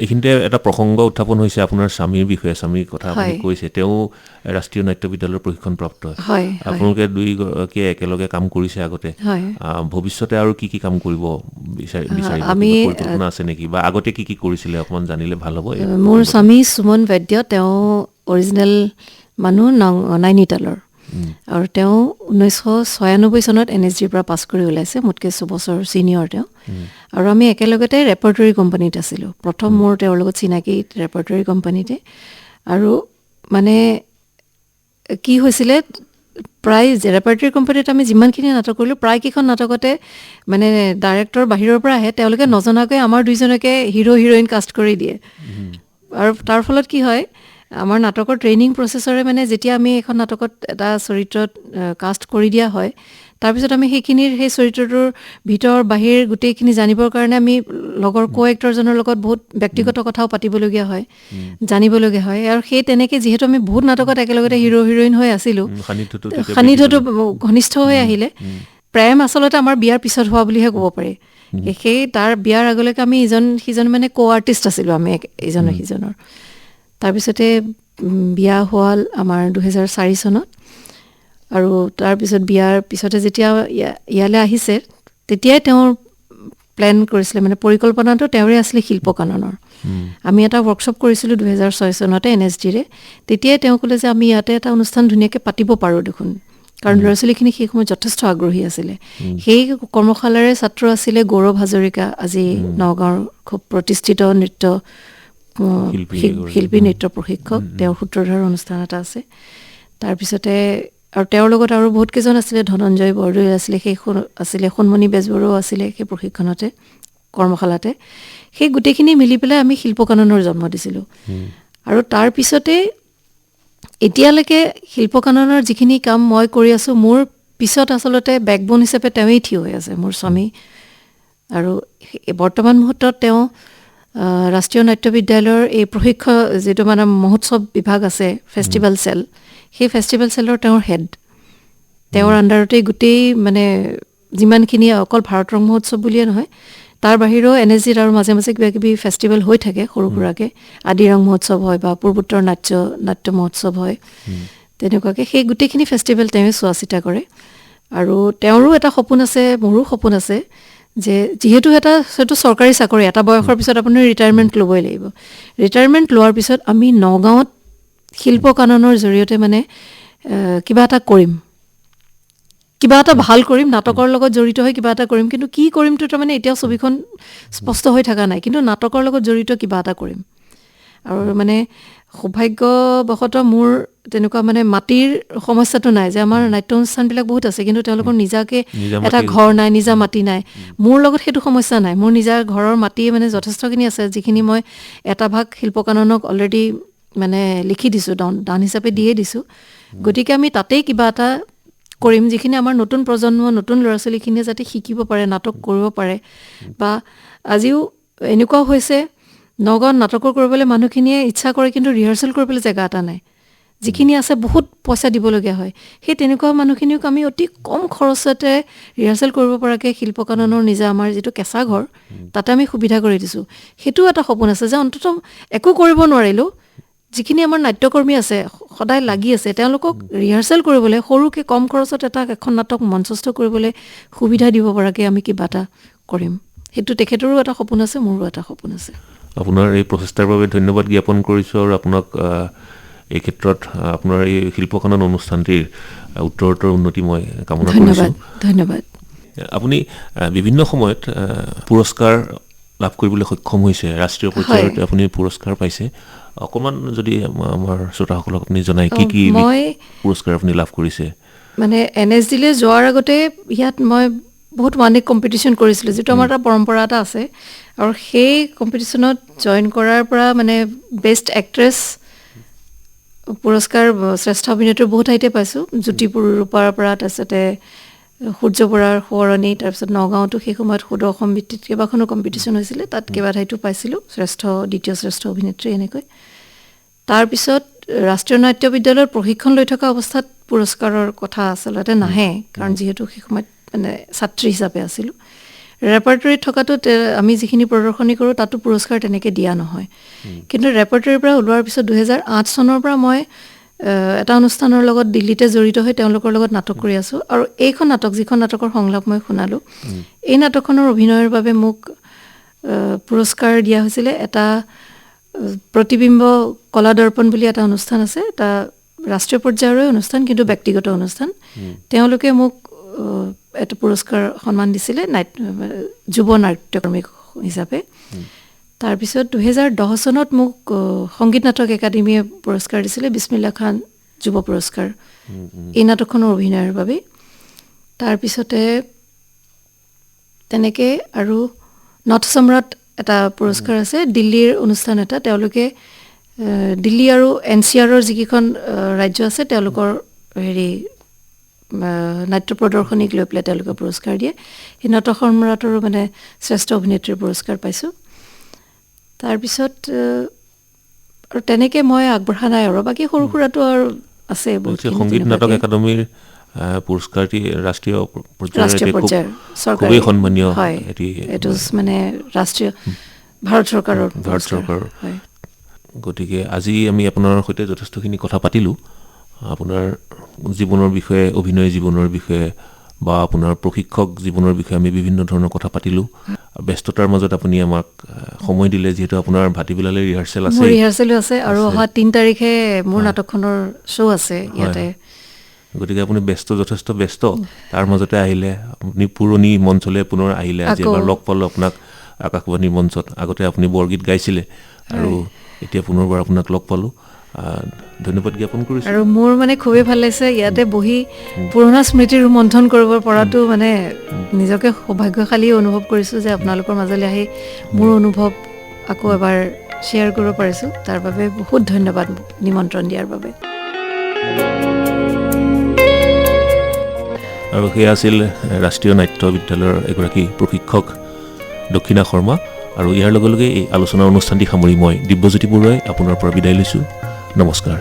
এইখিনিতে এটা প্ৰসংগ উত্থাপন হৈছে আপোনাৰ স্বামীৰ বিষয়ে। স্বামীৰ কথা আপুনি কৈছে, তেওঁ ৰাষ্ট্ৰীয় নাট্য বিদ্যালয়ৰ প্ৰশিক্ষণপ্ৰাপ্ত। আপোনালোকে দুয়োগৰাকীয়ে একেলগে কাম কৰিছে আগতে। ভৱিষ্যতে আৰু কি কি কাম কৰিব বিচাৰিব, পৰিকল্পনা আছে নেকি, বা আগতে কি কি কৰিছিলে অকণমান জানিলে ভাল হ'ব। মোৰ স্বামী সুমন বৈদ্য, তেওঁ অৰিজিনেল মানুহ নাইনিতালৰ, আৰু তেওঁ 1996 চনত NSGৰ পৰা পাছ কৰি ওলাইছে, মোতকৈ 6 বছৰ ছিনিয়ৰ তেওঁ। আৰু আমি একেলগতে ৰেপাৰ্টৰী কোম্পানীত আছিলোঁ। প্ৰথম মোৰ তেওঁৰ লগত চিনাকি ৰেপাৰ্টৰী কোম্পানীতে। আৰু মানে কি হৈছিলে, প্ৰায় ৰেপাৰ্টৰী কোম্পানীত আমি যিমানখিনি নাটক কৰিলোঁ, প্ৰায়কেইখন নাটকতে মানে ডাইৰেক্টৰ বাহিৰৰ পৰা আহে, তেওঁলোকে নজনাকৈ আমাৰ দুইজনকে হিৰো হিৰইন কাষ্ট কৰি দিয়ে। আৰু তাৰ ফলত কি হয়, আমাৰ নাটকৰ ট্ৰেইনিং প্ৰচেছৰে মানে যেতিয়া আমি এখন নাটকত এটা চৰিত্ৰত কাষ্ট কৰি দিয়া হয়, তাৰপিছত আমি সেই চৰিত্ৰটোৰ ভিতৰ বাহিৰ গোটেইখিনি জানিবৰ কাৰণে আমি লগৰ এক্টৰজনৰ লগত বহুত ব্যক্তিগত কথাও পাতিবলগীয়া হয়, জানিবলগীয়া হয়। আৰু সেই তেনেকৈ যিহেতু আমি বহুত নাটকত একেলগতে হিৰো হিৰইন হৈ আছিলোঁ, সান্নিধ্যটো ঘনিষ্ঠ হৈ আহিলে। প্ৰেম আচলতে আমাৰ বিয়াৰ পিছত হোৱা বুলিহে ক'ব পাৰি। সেই তাৰ বিয়াৰ আগলৈকে আমি ইজন সিজন মানে আৰ্টিষ্ট আছিলোঁ আমি ইজনে সিজনৰ। তাৰপিছতে বিয়া হোৱাল আমাৰ 2004 চনত। আৰু তাৰপিছত বিয়াৰ পিছতে যেতিয়া ইয়ালৈ আহিছে, তেতিয়াই তেওঁৰ প্লেন কৰিছিলে, মানে পৰিকল্পনাটো তেওঁৰে আছিলে শিল্পকাননৰ। আমি এটা ৱৰ্কশ্বপ কৰিছিলোঁ 2006 চনতে NSGৰে। তেতিয়াই তেওঁ ক'লে যে আমি ইয়াতে এটা অনুষ্ঠান ধুনীয়াকৈ পাতিব পাৰোঁ দেখোন, কাৰণ ল'ৰা ছোৱালীখিনি সেই সময়ত যথেষ্ট আগ্ৰহী আছিলে। সেই কৰ্মশালাৰে ছাত্ৰ আছিলে গৌৰৱ হাজৰিকা, আজি নগাঁৱৰ খুব প্ৰতিষ্ঠিত শিল্পী নৃত্য প্ৰশিক্ষক, তেওঁৰ সূত্ৰধাৰ অনুষ্ঠান এটা আছে। তাৰপিছতে আৰু তেওঁৰ লগত আৰু বহুত কেইজন আছিলে, ধনঞ্জয় বৰদলৈ আছিলে, সোণমণি বেজবৰুৱাও আছিলে সেই প্ৰশিক্ষণতে, কৰ্মশালাতে। সেই গোটেইখিনি মিলি পেলাই আমি শিল্পকাননৰ জন্ম দিছিলোঁ। আৰু তাৰপিছতে এতিয়ালৈকে শিল্পকাননৰ যিখিনি কাম মই কৰি আছোঁ, মোৰ পিছত আচলতে বেকবোন হিচাপে তেওঁৱেই থিয় হৈ আছে, মোৰ স্বামী। আৰু বৰ্তমান মুহূৰ্তত তেওঁ ৰাষ্ট্ৰীয় নাট্য বিদ্যালয়ৰ এই যিটো মানে মহোৎসৱ বিভাগ আছে, ফেষ্টিভেল চেল, সেই ফেষ্টিভেল চেলৰ তেওঁৰ হেড। তেওঁৰ আণ্ডাৰতেই গোটেই মানে যিমানখিনি অকল ভাৰত ৰং মহোৎসৱ বুলিয়ে নহয়, তাৰ বাহিৰেও NSGত আৰু মাজে মাজে কিবা কিবি ফেষ্টিভেল হৈ থাকে সৰু সুৰাকৈ। আদি ৰং মহোৎসৱ হয় বা পূৰ্বোত্তৰ নাট্য মহোৎসৱ হয়, তেনেকুৱাকৈ সেই গোটেইখিনি ফেষ্টিভেল তেওঁৱে চোৱা চিতা কৰে। আৰু তেওঁৰো এটা সপোন আছে, মোৰো সপোন আছে, যে যিহেতু সেইটো চৰকাৰী চাকৰি, এটা বয়সৰ পিছত আপুনি ৰিটায়াৰমেণ্ট ল'বই লাগিব। ৰিটায়াৰমেণ্ট লোৱাৰ পিছত আমি নগাঁৱত শিল্পকাননৰ জৰিয়তে মানে কিবা এটা কৰিম, কিবা এটা ভাল কৰিম, নাটকৰ লগত জড়িত হৈ কিবা এটা কৰিম। কিন্তু কি কৰিমটো তাৰমানে এতিয়াও ছবিখন স্পষ্ট হৈ থকা নাই, কিন্তু নাটকৰ লগত জড়িত কিবা এটা কৰিম। আৰু মানে সৌভাগ্যবশতঃ মোৰ তেনেকুৱা মানে মাটিৰ সমস্যাটো নাই, যে আমাৰ নাট্য অনুষ্ঠানবিলাক বহুত আছে, কিন্তু তেওঁলোকৰ নিজাকৈ এটা ঘৰ নাই, নিজা মাটি নাই। মোৰ লগত সেইটো সমস্যা নাই, মোৰ নিজা ঘৰৰ মাটিয়ে মানে যথেষ্টখিনি আছে, যিখিনি মই এটা ভাগ শিল্পকাননক অলৰেডি মানে লিখি দিছোঁ, দান হিচাপে দিয়ে দিছোঁ। গতিকে আমি তাতেই কিবা এটা কৰিম, যিখিনি আমাৰ নতুন প্ৰজন্ম, নতুন ল'ৰা ছোৱালীখিনিয়ে যাতে শিকিব পাৰে, নাটক কৰিব পাৰে। বা আজিও এনেকুৱাও হৈছে, নগাঁৱত নাটকৰ কৰিবলৈ মানুহখিনিয়ে ইচ্ছা কৰে, কিন্তু ৰিহাৰ্চেল কৰিবলৈ জেগা এটা নাই। যিখিনি আছে বহুত পইচা দিবলগীয়া হয়। সেই তেনেকুৱা মানুহখিনিক আমি অতি কম খৰচতে ৰিহাৰ্চেল কৰিব পৰাকৈ শিল্পকাননৰ নিজা আমাৰ যিটো কেঁচা ঘৰ, তাতে আমি সুবিধা কৰি দিছোঁ। সেইটোও এটা সপোন আছে, যে অন্ততঃ একো কৰিব নোৱাৰিলেও যিখিনি আমাৰ নাট্যকৰ্মী আছে, সদায় লাগি আছে, তেওঁলোকক ৰিহাৰ্চেল কৰিবলৈ, সৰুকৈ কম খৰচত এখন নাটক মঞ্চস্থ কৰিবলৈ সুবিধা দিব পৰাকৈ আমি কিবা এটা কৰিম। সেইটো তেখেতৰো এটা সপোন আছে, মোৰো এটা সপোন আছে। আপোনাৰ এই প্ৰচেষ্টাৰ বাবে ধন্যবাদ জ্ঞাপন কৰিছোঁ, আৰু আপোনাক এই ক্ষেত্ৰত আপোনাৰ এই শিল্পকানন অনুষ্ঠানটিৰ উত্তৰোত্তৰ উন্নতি মই কামনা কৰিছোঁ। ধন্যবাদ। আপুনি বিভিন্ন সময়ত পুৰস্কাৰ লাভ কৰিবলৈ সক্ষম হৈছে, ৰাষ্ট্ৰীয় পৰ্যায়ত আপুনি পুৰস্কাৰ পাইছে। অকণমান যদি আমাৰ শ্ৰোতাসকলক আপুনি জনায়, কি কি পুৰস্কাৰ আপুনি লাভ কৰিছে? মানে NSGলৈ যোৱাৰ আগতে ইয়াত মই বহুত মানিক কম্পিটিশ্যন কৰিছিলোঁ, যিটো আমাৰ এটা পৰম্পৰা এটা আছে। আৰু সেই কম্পিটিশ্যনত জইন কৰাৰ পৰা মানে বেষ্ট এক্ট্ৰেছ পুৰস্কাৰ, শ্ৰেষ্ঠ অভিনেত্ৰী বহুত ঠাইতে পাইছোঁ। জ্যোতিপুৰুৰূপাৰ পৰা, তাৰপিছতে সূৰ্য বৰাৰ সোঁৱৰণী, তাৰপিছত নগাঁৱতো সেই সময়ত সুদৰ্শন ভিত্তিত কেইবাখনো কম্পিটিশ্যন হৈছিলে, তাত কেইবা ঠাইতো পাইছিলোঁ দ্বিতীয় শ্ৰেষ্ঠ অভিনেত্ৰী এনেকৈ। তাৰপিছত ৰাষ্ট্ৰীয় নাট্য বিদ্যালয়ত প্ৰশিক্ষণ লৈ থকা অৱস্থাত পুৰস্কাৰৰ কথা আচলতে নাহে, কাৰণ যিহেতু সেই সময়ত মানে ছাত্ৰী হিচাপে আছিলোঁ। ৰেপাৰ্টৰীত থকাটোত আমি যিখিনি প্ৰদৰ্শনী কৰোঁ তাতো পুৰস্কাৰ তেনেকৈ দিয়া নহয়। কিন্তু ৰেপাৰ্টৰীৰ পৰা ওলোৱাৰ পিছত 2008 চনৰ পৰা মই এটা অনুষ্ঠানৰ লগত দিল্লীতে জড়িত হৈ তেওঁলোকৰ লগত নাটক কৰি আছোঁ। আৰু এইখন নাটক, যিখন নাটকৰ সংলাপ মই শুনালোঁ, এই নাটকখনৰ অভিনয়ৰ বাবে মোক পুৰস্কাৰ দিয়া হৈছিলে। এটা প্ৰতিবিম্ব কলা দৰ্পণ বুলি এটা অনুষ্ঠান আছে, এটা ৰাষ্ট্ৰীয় পৰ্যায়ৰে অনুষ্ঠান কিন্তু ব্যক্তিগত অনুষ্ঠান। তেওঁলোকে মোক এটা পুৰস্কাৰ সন্মান দিছিলে যুৱ নাট্যকৰ্মী হিচাপে। তাৰপিছত 2010 চনত মোক সংগীত নাটক একাডেমীয়ে পুৰস্কাৰ দিছিলে, বিছমিল্লা খান যুৱ পুৰস্কাৰ, এই নাটকখনৰ অভিনয়ৰ বাবে। তাৰপিছতে তেনেকৈ আৰু নট সম্ৰাট এটা পুৰস্কাৰ আছে, দিল্লীৰ অনুষ্ঠান এটা। তেওঁলোকে দিল্লী আৰু NCRৰ যিকেইখন ৰাজ্য আছে তেওঁলোকৰ নাট্য প্ৰদৰ্শনীক লৈ পেলাই তেওঁলোকে পুৰস্কাৰ দিয়ে। সেই নট সম্ৰাটৰো মানে শ্ৰেষ্ঠ অভিনেত্ৰীৰ পুৰস্কাৰ পাইছোঁ। তাৰপিছত আৰু তেনেকৈ মই আগবঢ়া নাই, আৰু বাকী সৰু সুৰাটো আৰু আছে। সংগীত নাটক একাডেমীৰ পুৰস্কাৰটি ৰাষ্ট্ৰীয় পৰ্যায়ৰ চৰকাৰী সন্মানীয়, এইটো মানে ৰাষ্ট্ৰীয় ভাৰত চৰকাৰৰ। গতিকে আজি আমি আপোনাৰ সৈতে যথেষ্টখিনি কথা পাতিলোঁ, আপোনাৰ জীৱনৰ বিষয়ে, অভিনয় জীৱনৰ বিষয়ে বা আপোনাৰ প্ৰশিক্ষক জীৱনৰ বিষয়ে আমি বিভিন্ন ধৰণৰ কথা পাতিলোঁ। ব্যস্ততাৰ মাজত আপুনি আমাক সময় দিলে, যিহেতু আপোনাৰ ভাটিবেলালৈ ৰিহাৰ্চেলো আছে আৰু অহা 3 তাৰিখে মোৰ নাটকখনৰ শ্ব' আছে ইয়াতে। গতিকে আপুনি যথেষ্ট ব্যস্ত, তাৰ মাজতে আহিলে, আপুনি পুৰণি মঞ্চলৈ পুনৰ আহিলে। আজি এবাৰ লগ পালোঁ আপোনাক আকাশবাণীৰ মঞ্চত। আগতে আপুনি বৰগীত গাইছিলে আৰু এতিয়া পুনৰবাৰ আপোনাক লগ পালোঁ, ধন্যবাদ জ্ঞাপন কৰিছোঁ। আৰু মোৰ মানে খুবেই ভাল লাগিছে ইয়াতে বহি পুৰণা স্মৃতিৰ ৰোমন্থন কৰিব পৰাটো, মানে নিজকে সৌভাগ্যশালী অনুভৱ কৰিছোঁ যে আপোনালোকৰ মাজলৈ আহি মোৰ অনুভৱ আকৌ এবাৰ শ্বেয়াৰ কৰিব পাৰিছোঁ। তাৰ বাবে বহুত ধন্যবাদ নিমন্ত্ৰণ দিয়াৰ বাবে। আৰু সেয়া আছিল ৰাষ্ট্ৰীয় নাট্য বিদ্যালয়ৰ এগৰাকী প্ৰশিক্ষক দক্ষিণা শৰ্মা। আৰু ইয়াৰ লগে লগে এই আলোচনাৰ অনুষ্ঠানটি সামৰি মই দিব্যজ্যোতি বৰুৱাই আপোনাৰ পৰা বিদায় লৈছোঁ। নমস্কাৰ।